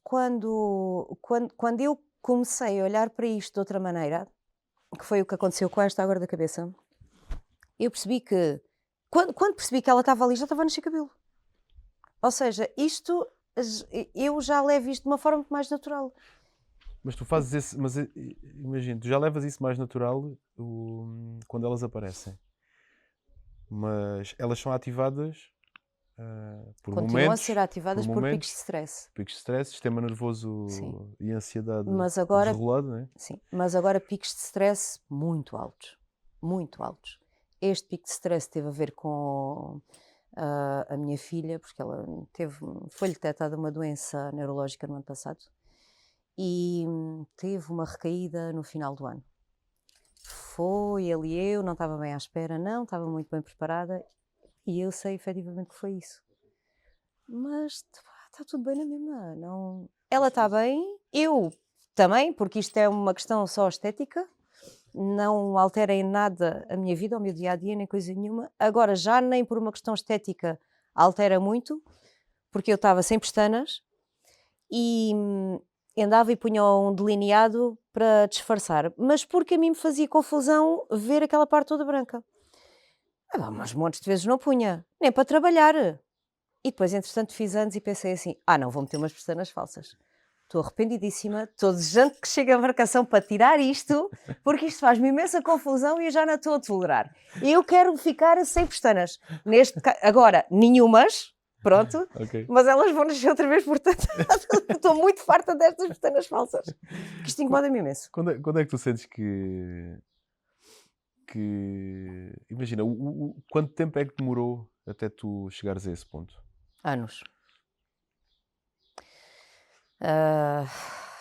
quando eu comecei a olhar para isto de outra maneira, que foi o que aconteceu com esta agora da cabeça, eu percebi que, quando percebi que ela estava ali, já estava a nascer cabelo. Ou seja, isto, eu já levo isto de uma forma muito mais natural. Mas tu fazes esse, mas imagina, tu já levas isso mais natural quando elas aparecem. Mas elas são ativadas por Continuam momentos. a ser ativadas por picos de stress. Picos de stress, sistema nervoso e ansiedade desregulado, não é? Sim, mas agora picos de stress muito altos. Muito altos. Este pico de stress teve a ver com a minha filha, porque ela foi-lhe detectada uma doença neurológica no ano passado e teve uma recaída no final do ano. Foi ele e eu, não estava bem à espera, não, estava muito bem preparada e eu sei efetivamente que foi isso. Mas está tudo bem na mesma, não... Ela está bem, eu também, porque isto é uma questão só estética, não altera em nada a minha vida, o meu dia-a-dia, nem coisa nenhuma. Agora, já nem por uma questão estética altera muito, porque eu estava sem pestanas e andava e punha um delineado para disfarçar, mas porque a mim me fazia confusão ver aquela parte toda branca. Mas montes de vezes não punha, nem para trabalhar. E depois, entretanto, fiz anos e pensei assim, não, vou meter umas pestanas falsas. Estou arrependidíssima, estou desejando que chegue a marcação para tirar isto, porque isto faz-me imensa confusão e eu já não estou a tolerar. Eu quero ficar sem pestanas. Agora, nenhumas, pronto, Okay. mas elas vão nascer outra vez, portanto, estou muito farta destas pestanas falsas. Que isto incomoda-me imenso. Quando é que tu sentes imagina, quanto tempo é que demorou até tu chegares a esse ponto? Anos.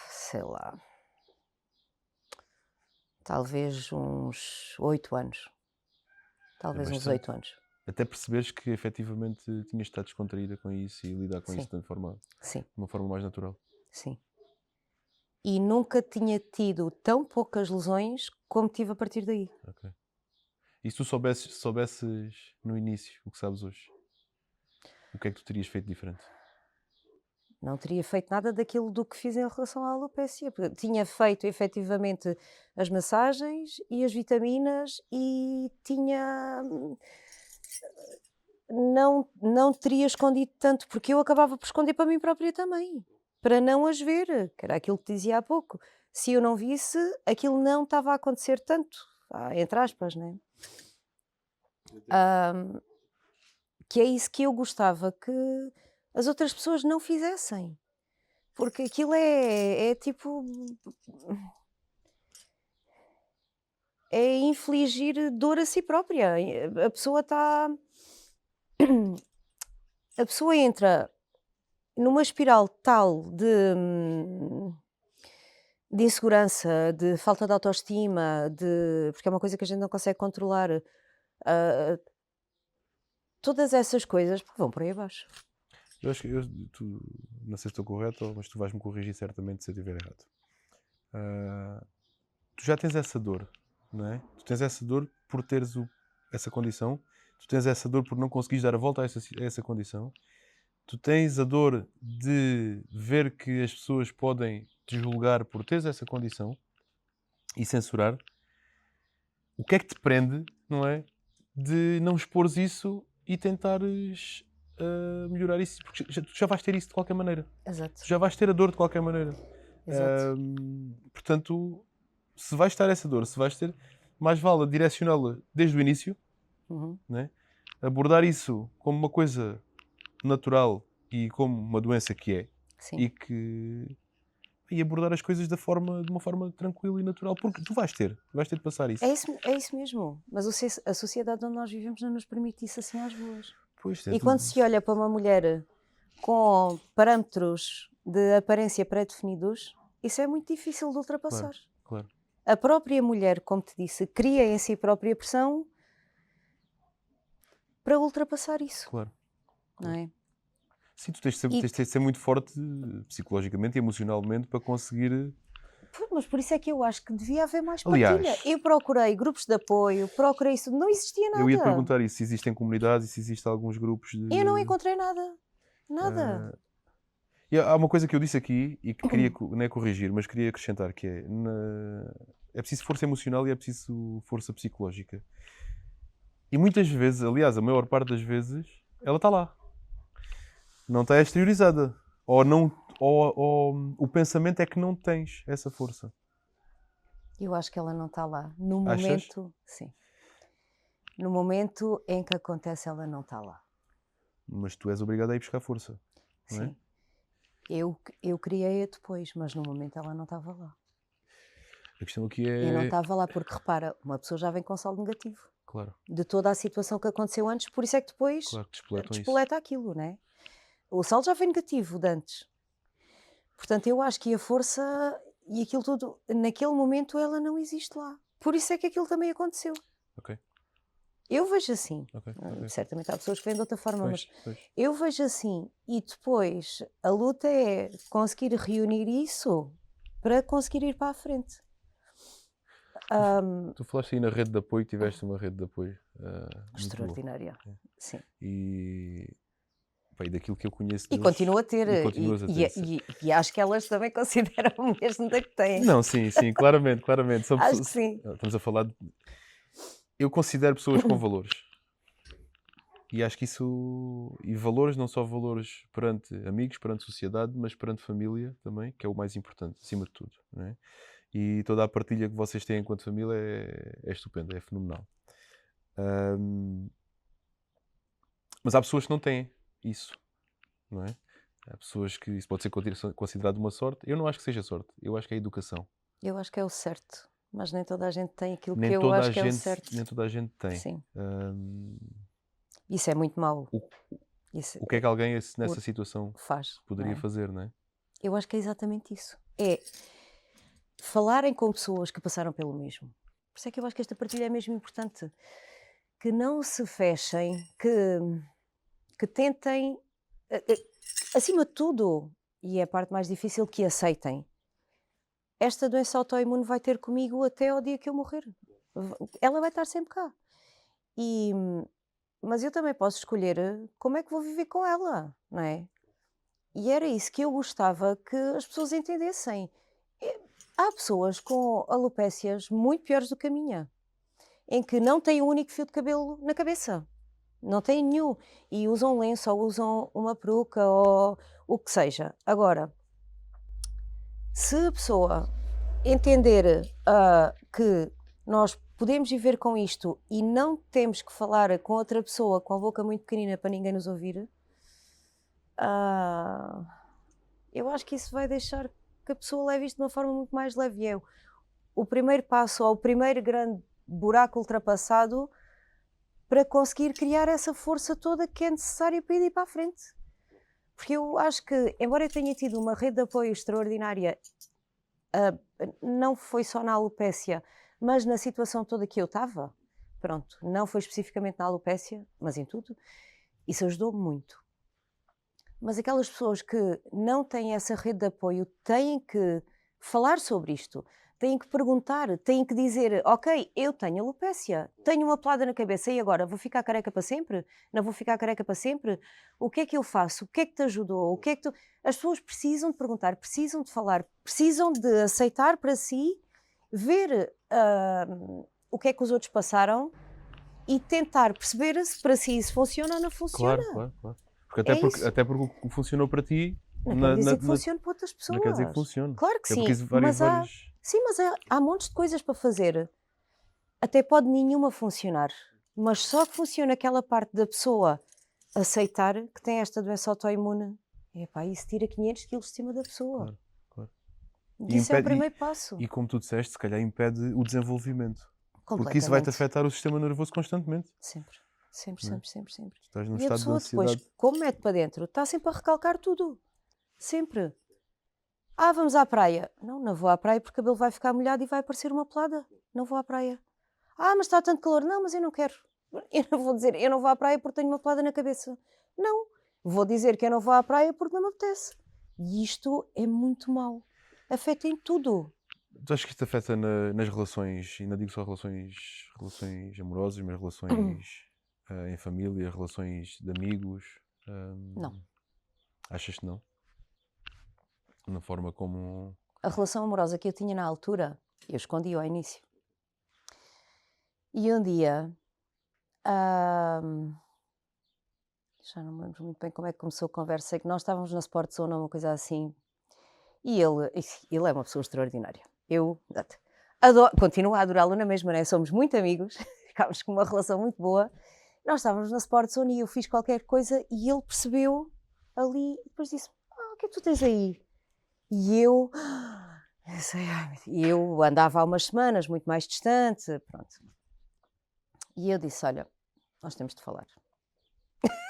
Sei lá, talvez uns 8 anos. Talvez uns 8 anos. Até perceberes que efetivamente tinhas estado descontraída com isso e lidar com isso de uma forma mais natural. Sim. E nunca tinha tido tão poucas lesões como tive a partir daí. Ok. E se tu soubesses no início o que sabes hoje, o que é que tu terias feito diferente? Não teria feito nada daquilo do que fiz em relação à alopecia. Tinha feito efetivamente as massagens e as vitaminas e não teria escondido tanto, porque eu acabava por esconder para mim própria também, para não as ver, que era aquilo que te dizia há pouco. Se eu não visse, aquilo não estava a acontecer tanto, entre aspas, né? Que é isso que eu gostava que as outras pessoas não fizessem, porque aquilo é tipo... é infligir dor a si própria. A pessoa está... a pessoa entra numa espiral tal de insegurança, de falta de autoestima, porque é uma coisa que a gente não consegue controlar. Todas essas coisas vão por aí abaixo. Eu acho que não sei se estou correto, mas tu vais-me corrigir certamente se eu estiver errado. Tu já tens essa dor não é? Tu tens essa dor por teres essa condição, tu tens essa dor por não conseguires dar a volta a essa condição, tu tens a dor de ver que as pessoas podem te julgar por teres essa condição e censurar. O que é que te prende, não é? De não expores isso e tentares melhorar isso, porque tu já vais ter isso de qualquer maneira. Exato, Tu já vais ter a dor de qualquer maneira. exato. Portanto, se vais ter essa dor, se vais ter, mais vale direcioná-la desde o início, Uhum. né? Abordar isso como uma coisa natural e como uma doença que é, Sim. e abordar as coisas de uma forma tranquila e natural, porque tu vais ter de passar isso. É isso mesmo. Mas a sociedade onde nós vivemos não nos permite isso assim às boas. Pois, E quando se olha para uma mulher com parâmetros de aparência pré-definidos, isso é muito difícil de ultrapassar. Claro. A própria mulher, como te disse, cria em si própria pressão para ultrapassar isso, Claro. não é? Sim, tu tens de ser muito forte psicologicamente e emocionalmente para conseguir. Pois, mas por isso é que eu acho que devia haver mais Aliás, partilha. Eu procurei grupos de apoio, procurei isso, não existia eu ia te nada. perguntar isso, se existem comunidades e se existem alguns grupos de. Eu não encontrei nada. Nada. E há uma coisa que eu disse aqui e que queria não é corrigir, mas queria acrescentar, que é é preciso força emocional e é preciso força psicológica. E muitas vezes, aliás, a maior parte das vezes, ela está lá. Não está exteriorizada. Ou o pensamento é que não tens essa força. Eu acho que ela não está lá. No Achas? momento, sim. No momento em que acontece, ela não está lá. Mas tu és obrigado a ir buscar força. Não é? Sim. Eu criei-a depois, mas no momento ela não estava lá. A questão aqui E não é. estava lá porque, repara, uma pessoa já vem com saldo negativo. Claro, De toda a situação que aconteceu antes, por isso é que depois claro que despletam isso. despoleta aquilo, não é? O saldo já foi negativo de antes. Portanto, eu acho que a força e aquilo tudo, naquele momento, ela não existe lá. Por isso é que aquilo também aconteceu. Ok, Eu vejo assim. ok. Certamente há pessoas que veem de outra forma, mas Pois. eu vejo assim. E depois a luta é conseguir reunir isso para conseguir ir para a frente. Tu falaste aí na rede de apoio, tiveste uma rede de apoio muito boa. Extraordinária. É. Sim. E daquilo que eu conheço E deles, continuo a ter. e continuas a ter. E acho que elas também consideram o mesmo da que têm. Não, sim, claramente. São Acho pessoas, que sim. estamos a falar de. Eu considero pessoas com valores. E acho que isso. E valores, não só valores perante amigos, perante sociedade, mas perante família também, que é o mais importante, acima de tudo. Não é? E toda a partilha que vocês têm enquanto família é estupenda, é fenomenal. Mas há pessoas que não têm isso, não é? Há pessoas que isso pode ser considerado uma sorte. Eu não acho que seja sorte, eu acho que é educação. Eu acho que é o certo. Mas nem toda a gente tem aquilo Nem que eu toda acho a que é o gente, certo. nem toda a gente tem. Sim. Ahm, Isso é muito mau. Isso o que é que alguém nessa situação faz. poderia não é? fazer, não é? Eu acho que é exatamente isso. É falarem com pessoas que passaram pelo mesmo. Por isso é que eu acho que esta partilha é mesmo importante. Que não se fechem, que tentem, acima de tudo, e é a parte mais difícil, que aceitem. Esta doença autoimune vai ter comigo até ao dia que eu morrer. Ela vai estar sempre cá. Mas eu também posso escolher como é que vou viver com ela, não é? E era isso que eu gostava que as pessoas entendessem. Há pessoas com alopécias muito piores do que a minha, em que não têm um único fio de cabelo na cabeça. Não têm nenhum. E usam lenço ou usam uma peruca ou o que seja. Agora, se a pessoa entender que nós podemos viver com isto e não temos que falar com outra pessoa com a boca muito pequenina para ninguém nos ouvir, eu acho que isso vai deixar que a pessoa leve isto de uma forma muito mais leve. E é o primeiro passo ou o primeiro grande buraco ultrapassado para conseguir criar essa força toda que é necessária para ir para a frente. Porque eu acho que, embora eu tenha tido uma rede de apoio extraordinária, não foi só na alopécia, mas na situação toda que eu estava, pronto, não foi especificamente na alopécia, mas em tudo, isso ajudou-me muito. Mas aquelas pessoas que não têm essa rede de apoio têm que falar sobre isto. têm que perguntar, têm que dizer: ok, eu tenho alopécia, tenho uma pelada na cabeça e agora vou ficar careca para sempre? Não vou ficar careca para sempre? O que é que eu faço? O que é que te ajudou? O que é que tu... As pessoas precisam de perguntar, precisam de falar, precisam de aceitar para si, ver o que é que os outros passaram e tentar perceber se para si isso funciona ou não Claro, funciona. claro, claro. Porque É isso. até porque o que funcionou para ti Não quer dizer que na funcione para outras não quer dizer que pessoas. funcione. Claro que Até porque sim, isso mas há, vários sim, mas há montes de coisas para fazer. Até pode nenhuma funcionar, mas só que funciona aquela parte da pessoa aceitar que tem esta doença autoimune. Epá, isso tira 500 quilos de cima da pessoa. claro, claro. E Isso é o impede primeiro passo. e como tu disseste, se calhar impede o desenvolvimento. Porque isso vai-te Completamente. afetar o sistema nervoso constantemente, Sempre. Sempre, não é? sempre, sempre, sempre. Tu estás num E a estado de pessoa depois, ansiedade. como mete para dentro, está sempre a recalcar tudo. Sempre. Ah, vamos à praia. Não, não vou à praia porque o cabelo vai ficar molhado e vai aparecer uma pelada. Não vou à praia. Ah, mas está tanto calor. Não, mas eu não quero. Eu não vou dizer, eu não vou à praia porque tenho uma pelada na cabeça. Não. Vou dizer que eu não vou à praia porque não me apetece. E isto é muito mau. Afeta em tudo. Tu achas que isto afeta nas relações, e não digo só relações amorosas, mas relações em família, relações de amigos? Não. Achas que não? Na forma como. A relação amorosa que eu tinha na altura, eu escondi ao início. E um dia, ahm, já não me lembro muito bem como é que começou a conversa, sei que nós estávamos na Sport Zone ou uma coisa assim, e ele é uma pessoa extraordinária. Eu continuo a adorá-lo na mesma, né? Somos muito amigos, ficámos com uma relação muito boa. Nós estávamos na Sport Zone e eu fiz qualquer coisa e ele percebeu ali e depois disse: o que é que tu tens aí? E eu sei, e eu andava há umas semanas muito mais distante, pronto. E eu disse: olha, nós temos de falar.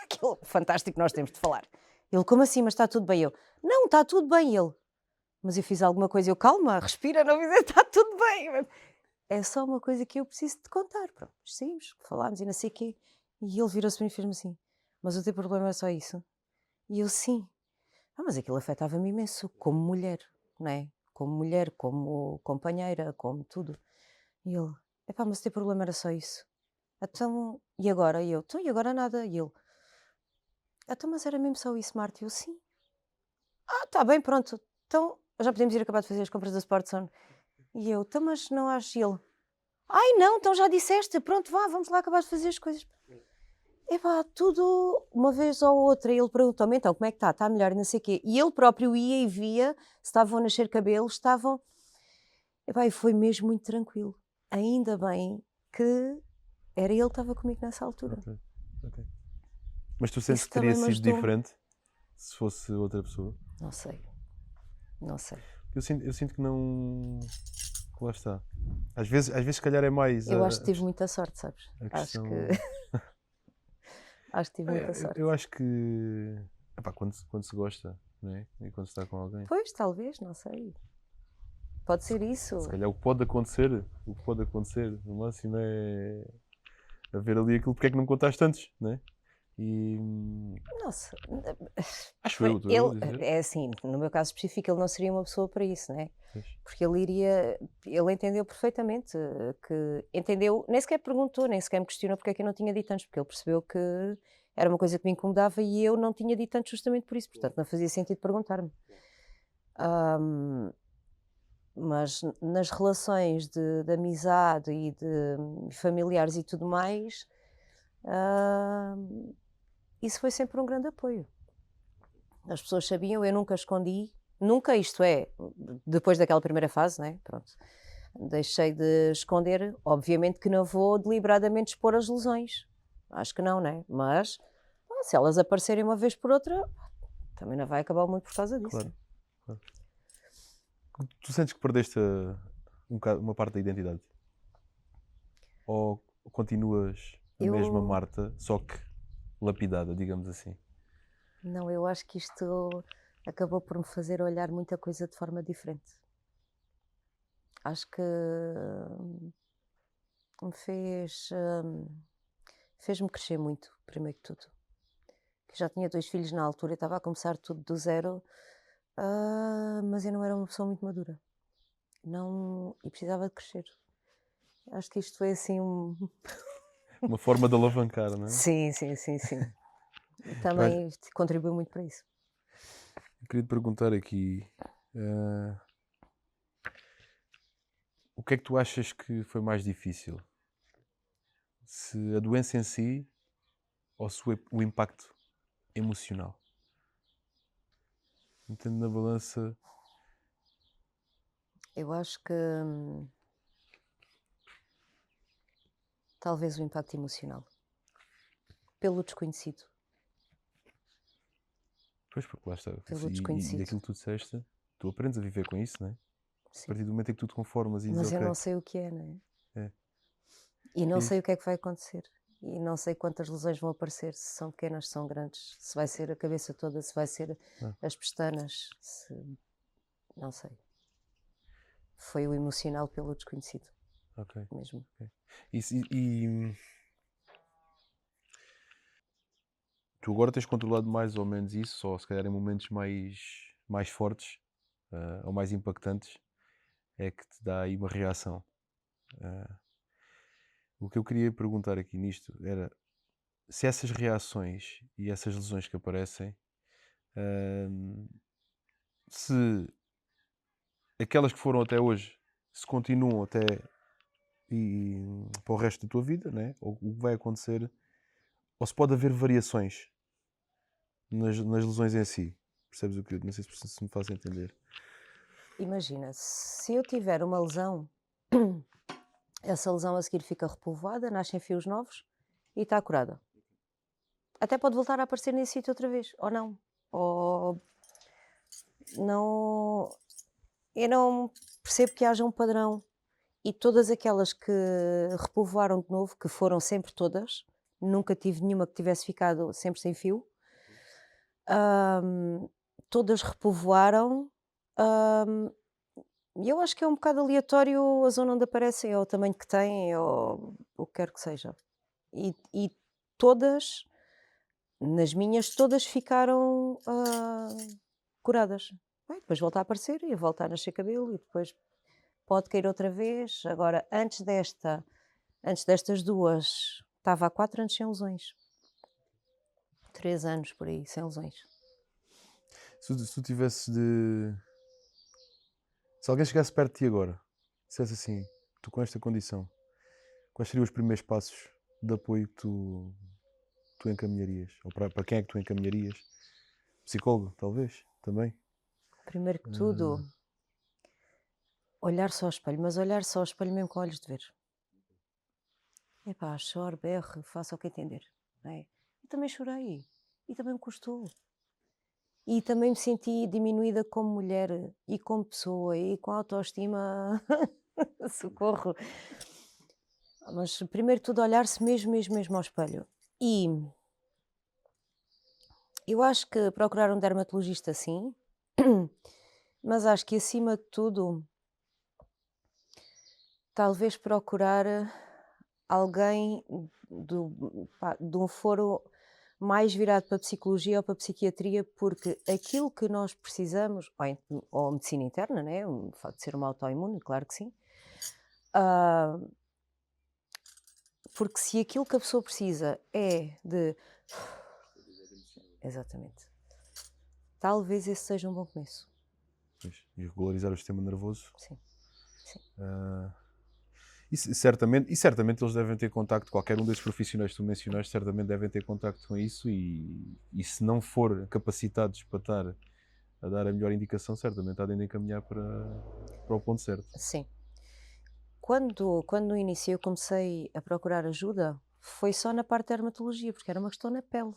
Aquilo fantástico, nós temos de falar. Ele: como assim? Mas está tudo bem? Eu: não, está tudo bem. Ele: mas eu fiz alguma coisa? Eu: calma, respira, não fiz, está tudo bem. É só uma coisa que eu preciso de contar. Pronto, saímos, falámos e não sei o quê. E ele virou-se para mim e fez-me assim: mas o teu problema é só isso? E eu: sim. Mas aquilo afetava-me imenso, como mulher, não é? Como mulher, como companheira, como tudo. E ele: epá, mas o teu problema era só isso? Então, e agora? E eu: então, e agora nada. E ele: então, mas era mesmo só isso, Marta? E eu: sim. Ah, tá bem, pronto. Então, já podemos ir acabar de fazer as compras da Sportzone. E eu: então, mas não acho. E ele: ai não, então já disseste, pronto, vá, vamos lá acabar de fazer as coisas. Epá, tudo uma vez ou outra. Ele perguntou-me: então, como é que está? Está melhor, e não sei o quê. E ele próprio ia e via se estavam a nascer cabelos, estavam. Epá, e foi mesmo muito tranquilo. Ainda bem que era ele que estava comigo nessa altura. Ok, ok. Mas tu sentes Isso que teria também me sido ajudou. diferente se fosse outra pessoa? Não sei, não sei. Eu sinto que não. Que lá está. Às vezes, se calhar, é mais Eu acho que tive muita sorte, sabes? a Acho que, questão. acho que tive muita sorte. Eu acho que. Epá, quando se gosta, não é? E quando se está com alguém. Pois, talvez, não sei. Pode ser Se isso. calhar o que pode acontecer, no máximo é haver ali aquilo, porque é que não contaste antes, não é? E Nossa, acho eu, estou eu a dizer. é assim, no meu caso específico, ele não seria uma pessoa para isso, né? Pois. Porque ele entendeu perfeitamente, que entendeu, nem sequer perguntou, nem sequer me questionou porque é que eu não tinha dito antes, porque ele percebeu que era uma coisa que me incomodava e eu não tinha dito antes justamente por isso, portanto não fazia sentido perguntar-me. Ahm, mas nas relações de amizade e de familiares e tudo mais, ahm, isso foi sempre um grande apoio. As pessoas sabiam, eu nunca escondi, nunca, isto é, depois daquela primeira fase, né? Pronto, deixei de esconder. Obviamente que não vou deliberadamente expor as lesões, acho que não, né? Mas se elas aparecerem uma vez por outra, também não vai acabar o mundo por causa disso. Claro, Né? claro. Tu sentes que perdeste uma parte da identidade? Ou continuas a mesma Eu Marta, só que lapidada, digamos assim? não, eu acho que isto acabou por me fazer olhar muita coisa de forma diferente. Acho que me fez-me crescer muito, primeiro que tudo. Que já tinha 2 filhos na altura, estava a começar tudo do zero, mas eu não era uma pessoa muito madura. não, e precisava de crescer. Acho que isto foi assim Uma forma de alavancar, não é? Sim, sim, sim, sim. Eu acho- Também contribuiu muito para isso. eu queria te perguntar aqui, eh, o que é que tu achas que foi mais difícil? Se a doença em si ou se o impacto emocional? Metendo na balança, Eu acho que talvez o impacto emocional, pelo desconhecido, pois, porque lá está, pelo e desconhecido, aquilo que tu disseste, tu aprendes a viver com isso, não é? A sim. partir do momento em que tu te conformas e dizes, Mas eu ok, não sei o que é, não é? é, E não sei fixe, o que é que vai acontecer. E não sei quantas lesões vão aparecer, se são pequenas, se são grandes, se vai ser a cabeça toda, se vai ser ah, as pestanas, se... não sei. Foi o emocional pelo desconhecido ok, mesmo. ok. E tu agora tens controlado mais ou menos isso, só se calhar em momentos mais fortes, ou mais impactantes, é que te dá aí uma reação. Ah, o que eu queria perguntar aqui nisto era se essas reações e essas lesões que aparecem, ahm, se aquelas que foram até hoje, se continuam até para o resto da tua vida, né? Ou o que vai acontecer, ou se pode haver variações nas lesões em si. Percebes o que eu não sei se me faz entender. Imagina, se eu tiver uma lesão, essa lesão a seguir fica repovoada, nascem fios novos e está curada. Até pode voltar a aparecer nesse sítio outra vez, ou não. Ou não. Eu não percebo que haja um padrão. E todas aquelas que repovoaram de novo, que foram sempre todas, nunca tive nenhuma que tivesse ficado sempre sem fio, hum, todas repovoaram. hum, E eu acho que é um bocado aleatório a zona onde aparecem, ou o tamanho que têm, ou o que quer que seja. E todas, nas minhas, todas ficaram curadas. Bem, depois volta a aparecer e volta a nascer cabelo e depois pode cair outra vez. Agora, antes destas duas, estava há 4 anos sem lesões. 3 anos por aí, sem lesões. Se tu tivesses de. Se alguém chegasse perto de ti agora, dissesse assim, tu com esta condição, quais seriam os primeiros passos de apoio que tu encaminharias? Ou para quem é que tu encaminharias? Psicólogo, talvez, também. Primeiro que Ah, tudo, olhar só ao espelho, mas olhar só ao espelho mesmo com olhos de ver. Epá, choro, berro, faço o que entender. Não é? E também chorei. E também me custou. E também me senti diminuída como mulher e como pessoa e com autoestima. Socorro. Mas primeiro de tudo olhar-se mesmo, mesmo, mesmo ao espelho. E eu acho que procurar um dermatologista sim, mas acho que acima de tudo, talvez procurar alguém de um foro mais virado para a psicologia ou para a psiquiatria, porque aquilo que nós precisamos, ou medicina interna, né? O facto de ser uma autoimune, claro que sim, ah, porque se aquilo que a pessoa precisa é de. Exatamente. Talvez esse seja um bom começo. pois, e regularizar o sistema nervoso. Sim, sim. Ah, e certamente eles devem ter contacto, qualquer um desses profissionais que tu mencionaste, certamente devem ter contacto com isso e se não for capacitados para estar a dar a melhor indicação, certamente há de encaminhar para o ponto certo. Sim. Quando no início eu comecei a procurar ajuda, foi só na parte da dermatologia, porque era uma questão na pele.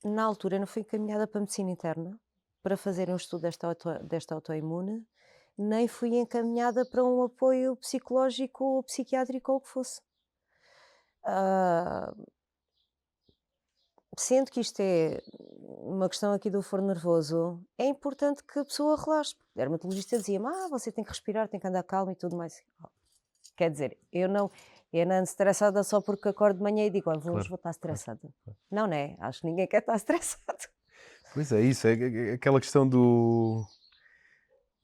Na altura eu não fui encaminhada para a medicina interna, para fazer um estudo desta autoimune, nem fui encaminhada para um apoio psicológico ou psiquiátrico ou o que fosse. Ah, Sendo que isto é uma questão aqui do foro nervoso, é importante que a pessoa relaxe. O dermatologista dizia-me: você tem que respirar, tem que andar calmo e tudo mais. Quer dizer, eu não ando estressada só porque acordo de manhã e digo: "Olha, hoje Claro, vou estar claro, estressada." claro. Não, né? Acho que ninguém quer estar estressado. Pois é isso, é aquela questão do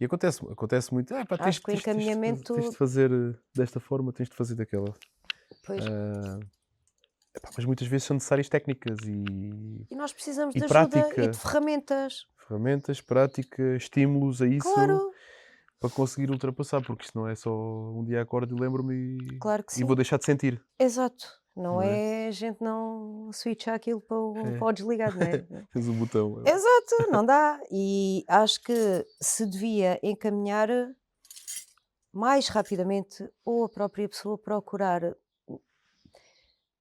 E acontece muito, pá, Acho que o tens de encaminhamento, fazer desta forma, tens de fazer daquela. pois, Ah, epá, mas muitas vezes são necessárias técnicas e nós precisamos e de ajuda e de prática, ferramentas. ferramentas, prática, estímulos a isso Claro, para conseguir ultrapassar, porque isto não é só um dia acordo e lembro-me claro que e vou sim. deixar de sentir, Exato. Não não é? é a gente não switchar aquilo É. para o desligado, não é? Tens o botão. Exato, não dá. E acho que se devia encaminhar mais rapidamente ou a própria pessoa procurar.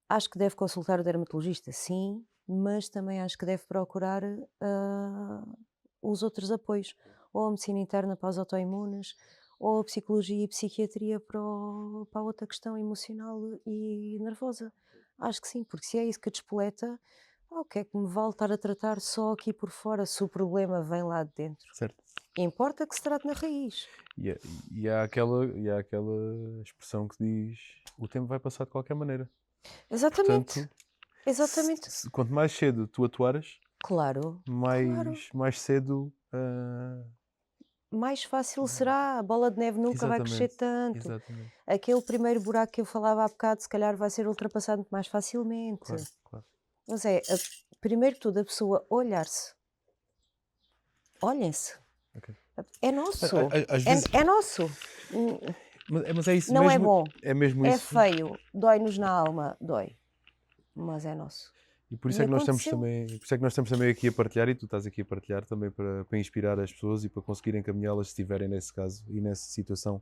Acho que deve consultar o dermatologista, sim, mas também acho que deve procurar ah, os outros apoios, ou a medicina interna para os autoimunes, ou a psicologia e psiquiatria para a outra questão emocional e nervosa. Acho que sim, porque se é isso que despoleta, o que é que me vale estar a tratar só aqui por fora se o problema vem lá de dentro? Certo. Importa que se trate na raiz. E, há- e há aquela expressão que diz: o tempo vai passar de qualquer maneira. Exatamente, Portanto, exatamente. quanto mais cedo tu atuares, Claro, claro. mais cedo. Mais fácil será, a bola de neve nunca vai crescer Exatamente, tanto. exatamente. Aquele primeiro buraco que eu falava há bocado, se calhar vai ser ultrapassado muito mais facilmente. Claro, claro. Mas primeiro que tudo, a pessoa olhar-se. Olhem-se. Ok. É A- nosso. Às vezes. É nosso. Hum, Mas é isso Não é mesmo. bom. É mesmo É isso. feio. Dói-nos na alma. Dói. Mas é nosso. E por isso E é que nós estamos aconteceu. também, por isso é que nós estamos também aqui a partilhar e tu estás aqui a partilhar também para inspirar as pessoas e para conseguir encaminhá-las se estiverem nesse caso e nessa situação,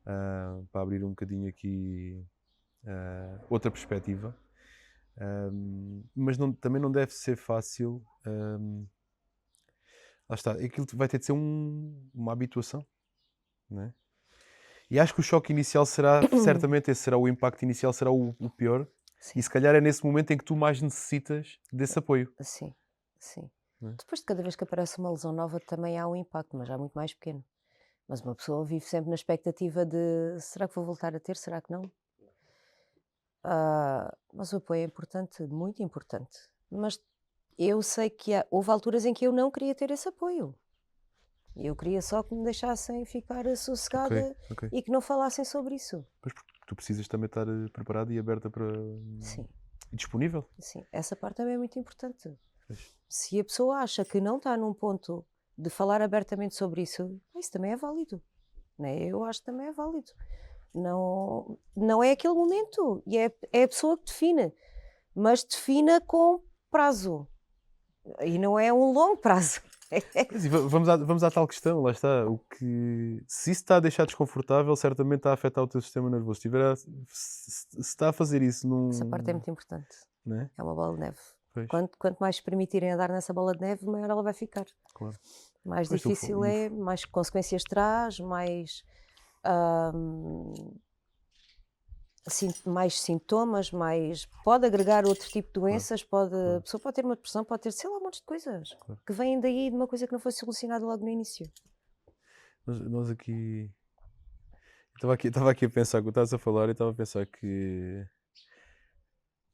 para abrir um bocadinho aqui outra perspectiva. Mas também não deve ser fácil. Lá está, aquilo vai ter de ser uma habituação, não é? E acho que o choque inicial será, certamente, esse será o impacto inicial, será o pior. E Sim, se calhar é nesse momento em que tu mais necessitas desse apoio. sim, sim. Não é? Depois de cada vez que aparece uma lesão nova também há um impacto, mas já muito mais pequeno. Mas uma pessoa vive sempre na expectativa de: será que vou voltar a ter? Será que não? Mas o apoio é importante, muito importante. Mas eu sei que houve alturas em que eu não queria ter esse apoio. Eu queria só que me deixassem ficar Ok, sossegada ok. e que não falassem sobre isso. Pois porque tu precisas também estar preparado e aberta para. Sim, E disponível. sim. Essa parte também é muito importante. Pois. Se a pessoa acha que não está num ponto de falar abertamente sobre isso também é válido. Né? Eu acho que também é válido. Não, não é aquele momento. E é a pessoa que define. Mas defina com prazo. E não é um longo prazo. Pois, e vamos à tal questão, lá está. Se isso está a deixar desconfortável, certamente está a afetar o teu sistema nervoso. Se está a fazer isso Essa parte é num. muito importante. Né? É uma bola de neve. Pois, Quanto mais permitirem andar nessa bola de neve, maior ela vai ficar. claro. Mais Pois, difícil é, mais consequências traz, ahm, mais sintomas, mais. Pode agregar outro tipo de claro, doenças, a pessoa pode ter uma depressão, pode ter, sei lá, um monte de coisas claro. que vêm daí de uma coisa que não foi solucionada logo no início. Nós aqui. Estava aqui a pensar, quando estavas a falar, eu estava a pensar que.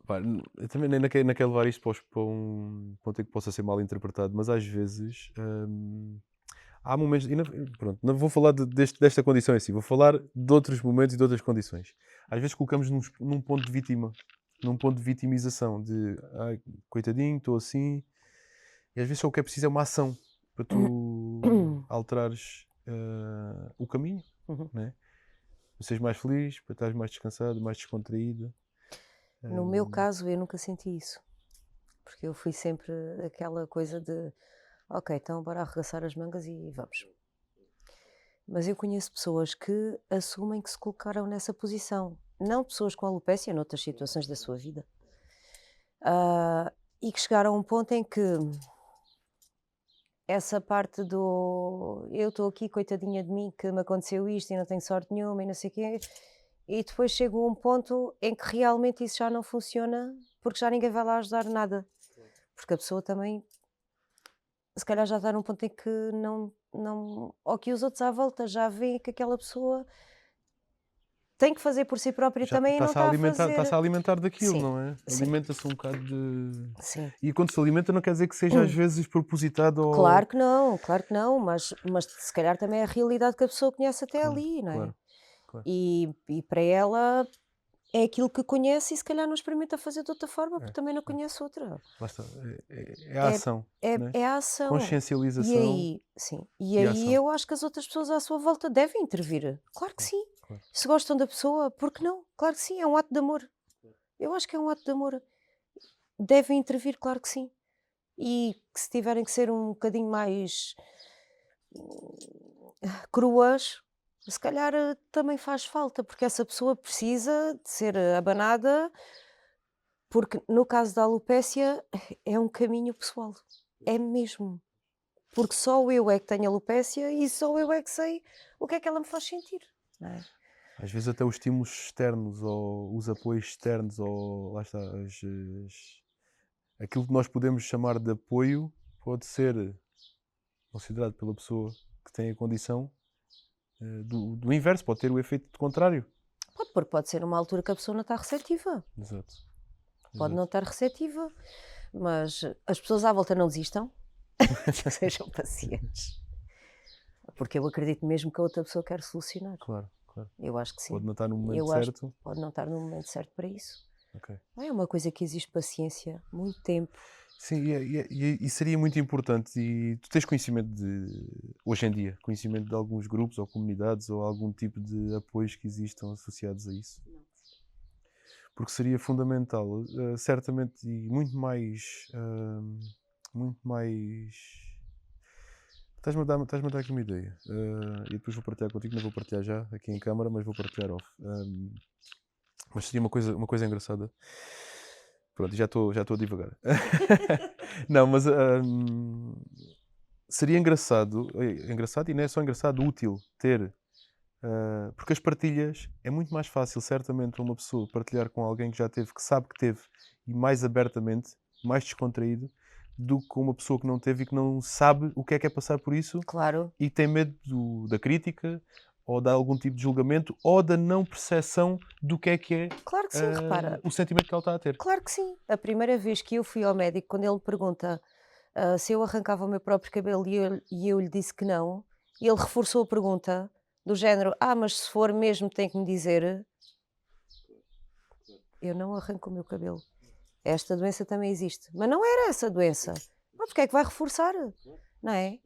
Pá, eu também nem não quero levar isto para um ponto em que possa ser mal interpretado, mas às vezes há momentos. Pronto, não vou falar desta condição em si, vou falar de outros momentos e de outras condições. Às vezes colocamos num ponto de vítima, num ponto de vitimização, de ai, coitadinho, estou assim, e às vezes só o que é preciso é uma ação para tu alterares o caminho, Uhum. né? Para seres mais feliz, para estares mais descansado, mais descontraído. No meu caso, eu nunca senti isso. Porque eu fui sempre aquela coisa de: ok, então bora arregaçar as mangas e vamos. Mas eu conheço pessoas que assumem que se colocaram nessa posição. Não pessoas com alopécia, noutras situações da sua vida. E que chegaram a um ponto em que essa parte do eu estou aqui, coitadinha de mim, que me aconteceu isto e não tenho sorte nenhuma e não sei o quê. E depois chega a um ponto em que realmente isso já não funciona porque já ninguém vai lá ajudar nada. Porque a pessoa também, se calhar, já está num ponto em que não, ou que os outros à volta já veem que aquela pessoa tem que fazer por si próprio Já também e não está-se a está a alimentar, fazer. está-se a alimentar daquilo, Sim, não é? sim, Alimenta-se um bocado de. sim. E quando se alimenta não quer dizer que seja às vezes propositado ou. Claro que não, mas se calhar também é a realidade que a pessoa conhece até Claro, ali, não é? claro, claro. E para ela é aquilo que conhece e se calhar não experimenta fazer de outra forma É, porque também não é. conhece outra. Lá está. É a É, ação, né? é a ação. E Consciencialização aí, sim, e e aí ação. eu acho que as outras pessoas à sua volta devem intervir. Claro que Claro, sim. claro. Se gostam da pessoa, por que não? Claro que sim, é um ato de amor. Eu acho que é um ato de amor. Devem intervir, claro que sim. E que se tiverem que ser um bocadinho mais cruas, se calhar também faz falta, porque essa pessoa precisa de ser abanada, porque no caso da alopécia é um caminho pessoal. É mesmo. Porque só eu é que tenho alopecia e só eu é que sei o que é que ela me faz sentir, não é? Às vezes até os estímulos externos ou os apoios externos ou lá está, aquilo que nós podemos chamar de apoio pode ser considerado pela pessoa que tem a condição do inverso, pode ter o efeito contrário. Pode, porque pode ser uma altura que a pessoa não está receptiva, Exato, pode não exato. estar receptiva, mas as pessoas à volta não desistam, sejam pacientes, porque eu acredito mesmo que a outra pessoa quer solucionar. Claro, claro. Eu acho que Pode sim. não estar no momento Eu acho que certo. pode não estar no momento certo para isso. Ok. É uma coisa que exige paciência, muito tempo. Sim, e seria muito importante, e tu tens conhecimento hoje em dia, conhecimento de alguns grupos ou comunidades ou algum tipo de apoios que existam associados a isso? Porque seria fundamental, certamente, e muito mais. Estás-me a dar aqui uma ideia. E depois vou partilhar contigo, não vou partilhar já aqui em câmara, mas vou partilhar off. Mas seria uma coisa engraçada. Pronto, já estou a divagar. Não, mas seria engraçado, engraçado e não é só engraçado, útil ter. Porque as partilhas é muito mais fácil, certamente, para uma pessoa partilhar com alguém que já teve, que sabe que teve, e mais abertamente, mais descontraído, do que com uma pessoa que não teve e que não sabe o que é passar por isso Claro, e tem medo da crítica ou de algum tipo de julgamento ou da não percepção do que é claro que sim, repara. o sentimento que ela está a ter. Claro que sim. A primeira vez que eu fui ao médico, quando ele me pergunta, se eu arrancava o meu próprio cabelo e eu lhe disse que não, e ele reforçou a pergunta do género: "Ah, mas se for mesmo tem que me dizer". Eu não arranco o meu cabelo. Esta doença também existe, mas não era essa doença. Porque é que vai reforçar, não é?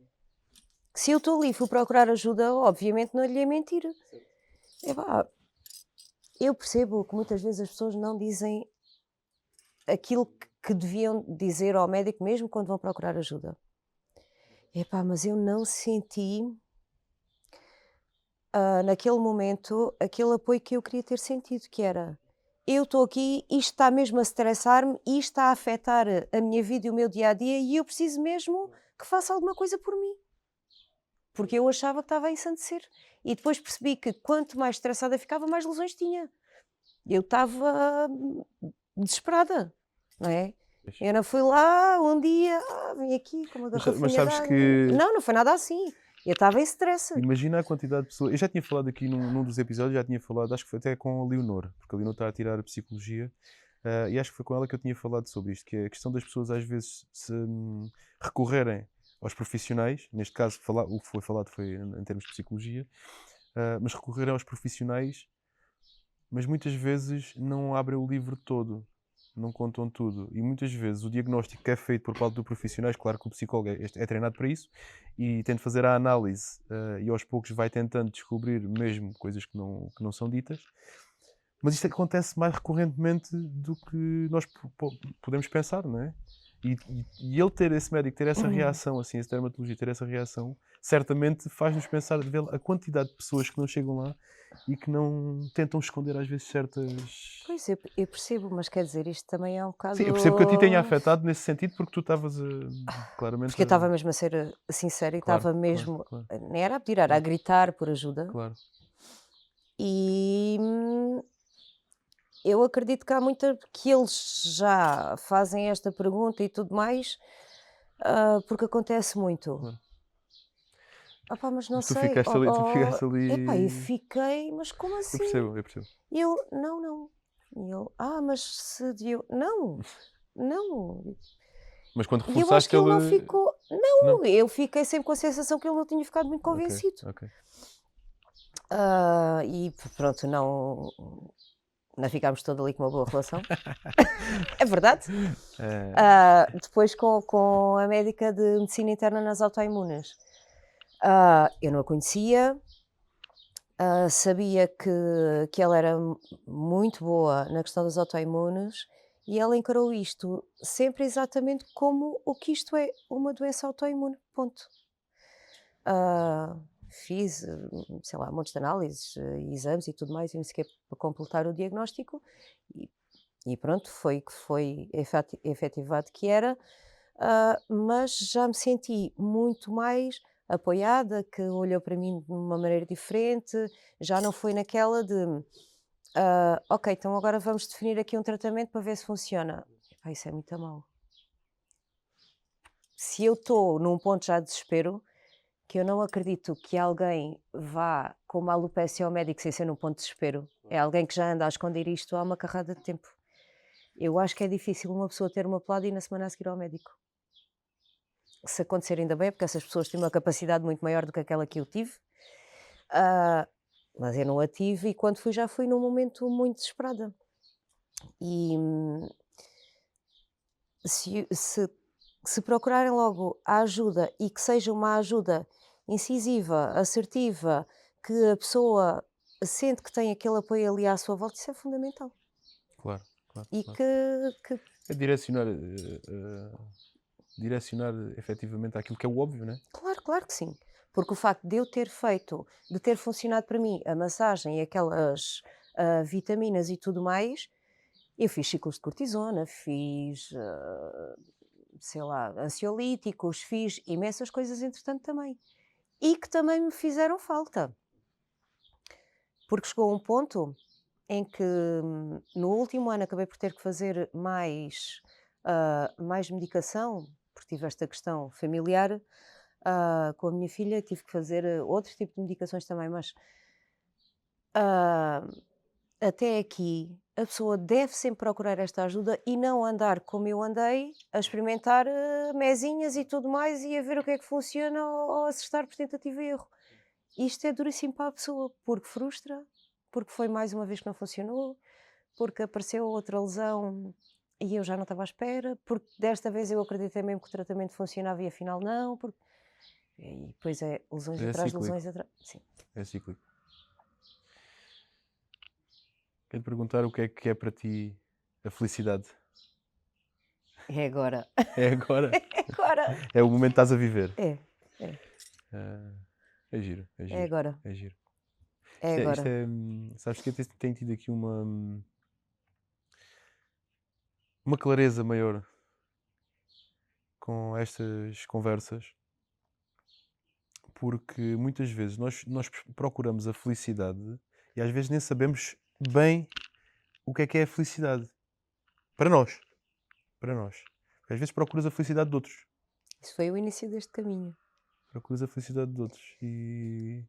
Se eu estou ali e fui procurar ajuda, obviamente não lhe ia mentir. Epá, eu percebo que muitas vezes as pessoas não dizem aquilo que deviam dizer ao médico mesmo quando vão procurar ajuda. Epá, mas eu não senti, naquele momento, aquele apoio que eu queria ter sentido, que era: "Eu estou aqui, isto está mesmo a estressar-me, isto está a afetar a minha vida e o meu dia a dia e eu preciso mesmo que faça alguma coisa por mim", porque eu achava que estava a ensandecer. E depois percebi que quanto mais estressada ficava, mais lesões tinha. Eu estava desesperada, não é? Eu não fui lá um dia, vim aqui com uma Mas garrafinha de sabes água. que Não, não foi nada assim. Eu estava em stress. imagina a quantidade de pessoas. Eu já tinha falado aqui num dos episódios, já tinha falado, acho que foi até com a Leonor, porque a Leonor está a tirar a psicologia, e acho que foi com ela que eu tinha falado sobre isto, que é a questão das pessoas às vezes recorrerem aos profissionais, neste caso o que foi falado foi em termos de psicologia, mas recorrerem aos profissionais, mas muitas vezes não abrem o livro todo, não contam tudo. E muitas vezes o diagnóstico que é feito por parte dos profissionais, claro que o psicólogo é treinado para isso, e tenta fazer a análise e aos poucos vai tentando descobrir mesmo coisas que não são ditas. Mas isto acontece mais recorrentemente do que nós podemos pensar, não é? E ele ter esse médico, ter essa reação, assim, esse dermatologista ter essa reação, certamente faz-nos pensar de ver a quantidade de pessoas que não chegam lá e que não tentam esconder às vezes certas. Pois, eu percebo, mas quer dizer, isto também é um bocado. Sim, eu percebo que a ti tenha afetado nesse sentido porque tu estavas claramente Porque eu estava mesmo a ser sincera e Claro, estava claro, mesmo. claro, Nem era a pedir, era a gritar por ajuda. claro. E eu acredito que há muita. Que eles já fazem esta pergunta e tudo mais, porque acontece muito. Claro. opá, mas não Mas tu sei, ficaste ali, tu ficaste epá, e ali. fiquei, mas como Eu assim? percebo, eu percebo. E eu, não, não. E ele, mas se deu, não, não. Mas quando E eu acho reforçaste que ele não ele. ficou, Não? não, eu fiquei sempre com a sensação que ele não tinha ficado muito Ok, convencido. ok. E pronto, não ficámos todos ali com uma boa relação. É verdade. Eh, Depois com a médica de medicina interna nas autoimunes, eu não a conhecia, sabia que ela era muito boa na questão das autoimunes e ela encarou isto sempre exatamente como o que isto é, uma doença autoimune, ponto. Fiz, sei lá, montes de análises, exames e tudo mais, e não sei o quê, para completar o diagnóstico e e pronto, foi que foi efetivado que era, mas já me senti muito mais apoiada, que olhou para mim de uma maneira diferente, já não foi naquela de, ok, então agora vamos definir aqui um tratamento para ver se funciona. Epá, isso é muito a mal. Se eu estou num ponto já de desespero, que eu não acredito que alguém vá com uma alopécia ao médico sem ser num ponto de desespero. É alguém que já anda a esconder isto há uma carrada de tempo. Eu acho que é difícil uma pessoa ter uma pelada e na semana a seguir ao médico. Se acontecer ainda bem, porque essas pessoas têm uma capacidade muito maior do que aquela que eu tive. Ah, mas eu não a tive e quando fui já fui num momento muito desesperada. E se procurarem logo a ajuda e que seja uma ajuda incisiva, assertiva, que a pessoa sente que tem aquele apoio ali à sua volta, isso é fundamental. claro, claro, E claro. que É direcionar efetivamente àquilo que é o óbvio, né? claro, claro que sim. Porque o facto de eu ter feito, de ter funcionado para mim a massagem e aquelas vitaminas e tudo mais, eu fiz ciclos de cortisona, fiz, sei lá, ansiolíticos, fiz imensas coisas entretanto também. E que também me fizeram falta. Porque chegou um ponto em que no último ano acabei por ter que fazer mais medicação, porque tive esta questão familiar, com a minha filha, tive que fazer outro tipo de medicações também, mas ah, até aqui a pessoa deve sempre procurar esta ajuda e não andar como eu andei, a experimentar mesinhas e tudo mais e a ver o que é que funciona ou acertar por tentativa e erro. Isto é duríssimo para a pessoa, porque frustra, porque foi mais uma vez que não funcionou, porque apareceu outra lesão e eu já não estava à espera, porque desta vez eu acreditei mesmo que o tratamento funcionava e afinal não, porque... E depois é lesões É atrás de cíclico, lesões atrás. Sim, é cíclico. Quero te perguntar o que é para ti a felicidade. é agora. É agora? É agora. É o momento que estás a viver. É, é, Ah, é giro, é é giro, agora. é giro. É Isto agora. é, sabes que eu tenho tido aqui uma clareza maior com estas conversas, porque muitas vezes nós procuramos a felicidade e às vezes nem sabemos bem o que é a felicidade. Para nós. Para nós. Porque às vezes procuras a felicidade de outros. Isso foi o início deste caminho. Procuras a felicidade de outros. E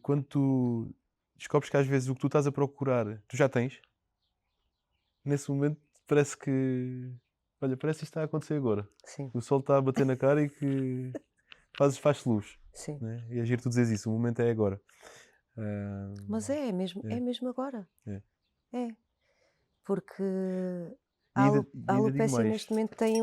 quando tu descobres que às vezes o que tu estás a procurar, tu já tens, nesse momento parece que. Olha, parece que isto está a acontecer agora. Sim, O sol está a bater na cara e que faz luz. sim. Né? E é giro tu dizes isso, o momento é agora. Mas é É, mesmo agora. é. É. Porque E ainda, a e ainda digo alopécia mais. neste momento tem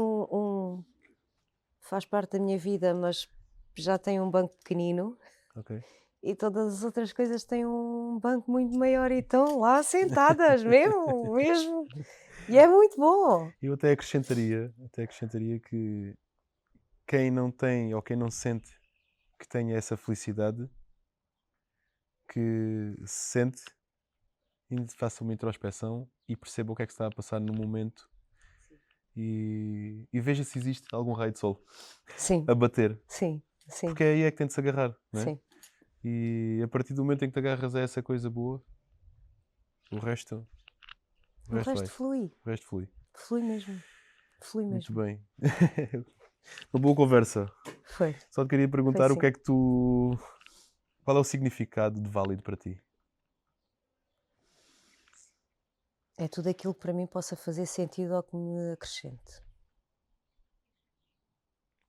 faz parte da minha vida, mas já tem um banco pequenino Ok. e todas as outras coisas têm um banco muito maior e estão lá sentadas, mesmo, mesmo. E é muito bom. Eu até acrescentaria que quem não tem ou quem não sente que tenha essa felicidade, que se sente, faça uma introspeção e perceba o que é que está a passar no momento e veja se existe algum raio de sol Sim, a bater. sim, sim, Porque é aí é que tem de se agarrar, não é? sim. E a partir do momento em que te agarras a essa coisa boa, o resto, o O resto vai. resto flui, O resto flui. flui mesmo, flui Muito mesmo. bem. Uma boa conversa. Foi, Só te queria foi perguntar o sim. que é que tu. Qual é o significado de válido para ti? É tudo aquilo que para mim possa fazer sentido ou que me acrescente.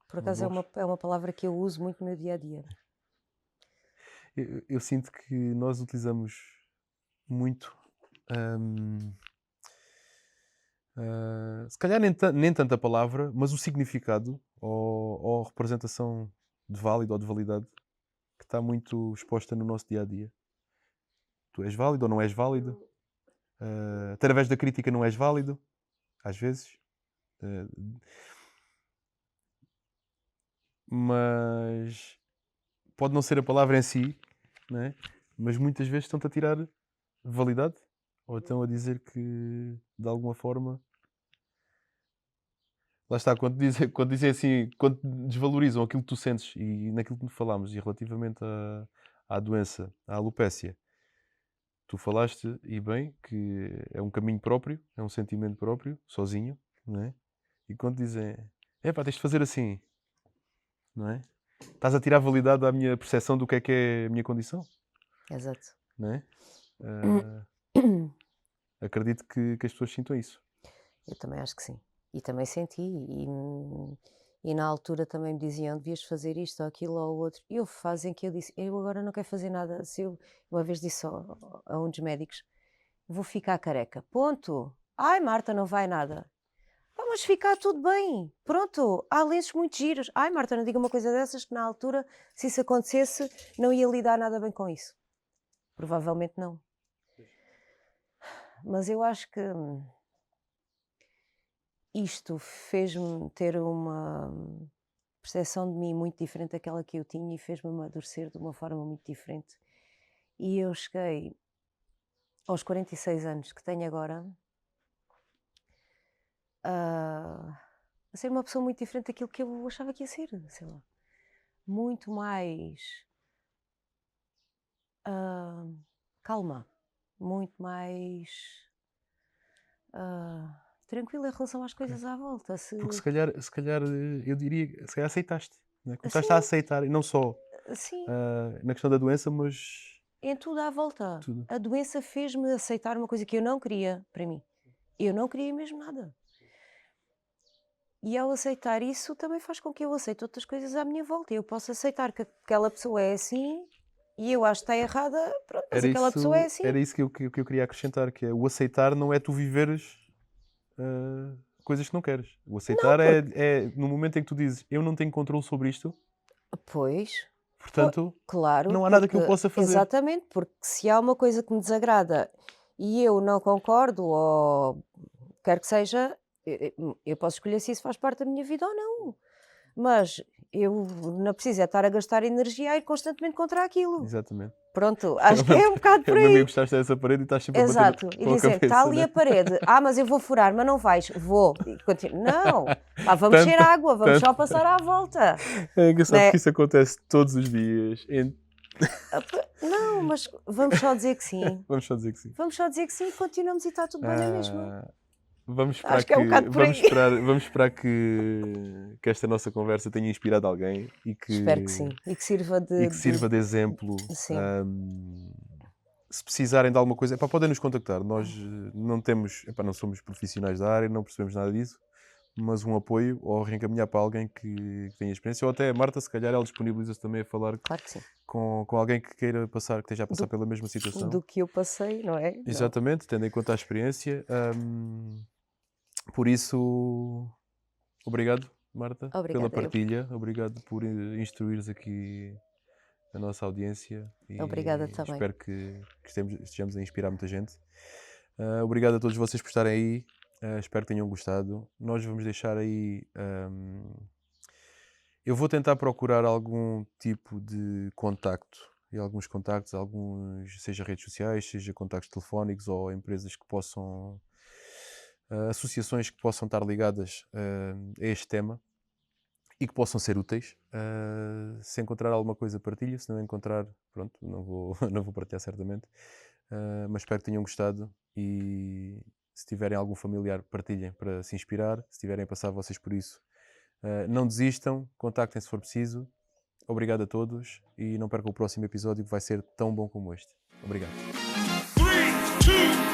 Por Uma acaso boa. é uma palavra que eu uso muito no meu dia a dia. Eu sinto que nós utilizamos muito. hum, Se calhar nem tanta palavra, mas o significado ou a representação de válido ou de validade que está muito exposta no nosso dia a dia. Tu és válido ou não és válido? Através da crítica não és válido, às vezes. eh, mas pode não ser a palavra em si, né? Mas muitas vezes estão-te a tirar validade ou estão a dizer que de alguma forma. Lá está, quando dizem assim, quando desvalorizam aquilo que tu sentes e naquilo que falámos e relativamente à doença, à alopécia, tu falaste e bem que é um caminho próprio, é um sentimento próprio, sozinho, não é? E quando dizem, epá, tens de fazer assim, não é? Estás a tirar validade à minha percepção do que é a minha condição, Exato. não é? Ah, acredito que as pessoas sintam isso. Eu também acho que sim. E também senti, e na altura também me diziam: devias fazer isto ou aquilo ou o outro. E houve fases em que eu disse: eu agora não quero fazer nada. Se eu uma vez disse a um dos médicos: vou ficar careca. Ponto. Ai, Marta, não vai nada. Pá, mas ficar tudo bem. Pronto. Há lenços muito giros. Ai, Marta, não diga uma coisa dessas que na altura, se isso acontecesse, não ia lidar nada bem com isso. Provavelmente não. Mas eu acho que isto fez-me ter uma percepção de mim muito diferente daquela que eu tinha e fez-me amadurecer de uma forma muito diferente. E eu cheguei aos 46 anos que tenho agora a, a ser uma pessoa muito diferente daquilo que eu achava que ia ser, sei lá. Muito mais ah, calma, muito mais tranquila em relação às Ok. coisas à volta. Porque se calhar eu diria, se calhar aceitaste, né? Começaste a Assim, aceitar, e não só assim, na questão da doença, mas em tudo à volta. tudo. A doença fez-me aceitar uma coisa que eu não queria para mim. Eu não queria mesmo nada. E ao aceitar isso também faz com que eu aceite outras coisas à minha volta. Eu posso aceitar que aquela pessoa é assim e eu acho que está errada, pronto, mas aquela pessoa é assim. Era isso que eu queria acrescentar, que é o aceitar não é tu viveres coisas que não queres. O Não, aceitar porque, é no momento em que tu dizes eu não tenho controle sobre isto, pois, portanto claro, não há nada que eu porque, possa fazer. exatamente, porque se há uma coisa que me desagrada e eu não concordo ou quer que seja, eu posso escolher se isso faz parte da minha vida ou não. Mas eu não preciso é estar a gastar energia a ir constantemente contra aquilo. Exatamente. Pronto, acho que é um bocado É por o meu amigo aí. gostaste dessa parede e estás sempre a bater Exato. E com a dizem: "Está cabeça, ali né? a parede. Ah, mas eu vou furar", mas não vais. Vou. E continuo. Não, pá, vamos Tanto, ter água, vamos só tanto. passar à volta, É engraçado né. porque isso acontece todos os dias. Não, mas vamos só dizer que sim. Vamos só dizer que sim. Vamos só dizer que sim e continuamos e está tudo bem na mesma. Ah, vamos esperar Acho que é um que bocado por vamos aí. esperar, vamos esperar que esta nossa conversa tenha inspirado alguém Espero que sim e que sirva e que sirva de exemplo. sim, Se precisarem de alguma coisa, epá, podem nos contactar. Nós não temos, epá, não somos profissionais da área, não percebemos nada disso, mas um apoio ou reencaminhar para alguém que tenha experiência, ou até a Marta, se calhar ela disponibiliza-se também a falar claro que sim. com alguém que queira passar, que esteja a passar Do pela mesma situação. do que eu passei, não é? Não. Exatamente, tendo em conta a experiência. Por isso, obrigado, Marta, pela Obrigada eu. partilha, obrigado por instruires aqui a nossa audiência Obrigada e também. espero que estejamos a inspirar muita gente. Obrigado a todos vocês por estarem aí, espero que tenham gostado. Nós vamos deixar aí. Eu vou tentar procurar algum tipo de contacto e alguns contactos, alguns, seja redes sociais, seja contactos telefónicos ou empresas que possam, associações que possam estar ligadas a este tema e que possam ser úteis. Se encontrar alguma coisa, partilha. Se não encontrar, pronto, não vou, não vou partilhar certamente. Mas espero que tenham gostado e se tiverem algum familiar, partilhem para se inspirar. Se tiverem a passar vocês por isso, Não desistam, contactem se for preciso. Obrigado a todos e não percam o próximo episódio que vai ser tão bom como este. Obrigado. 3, 2,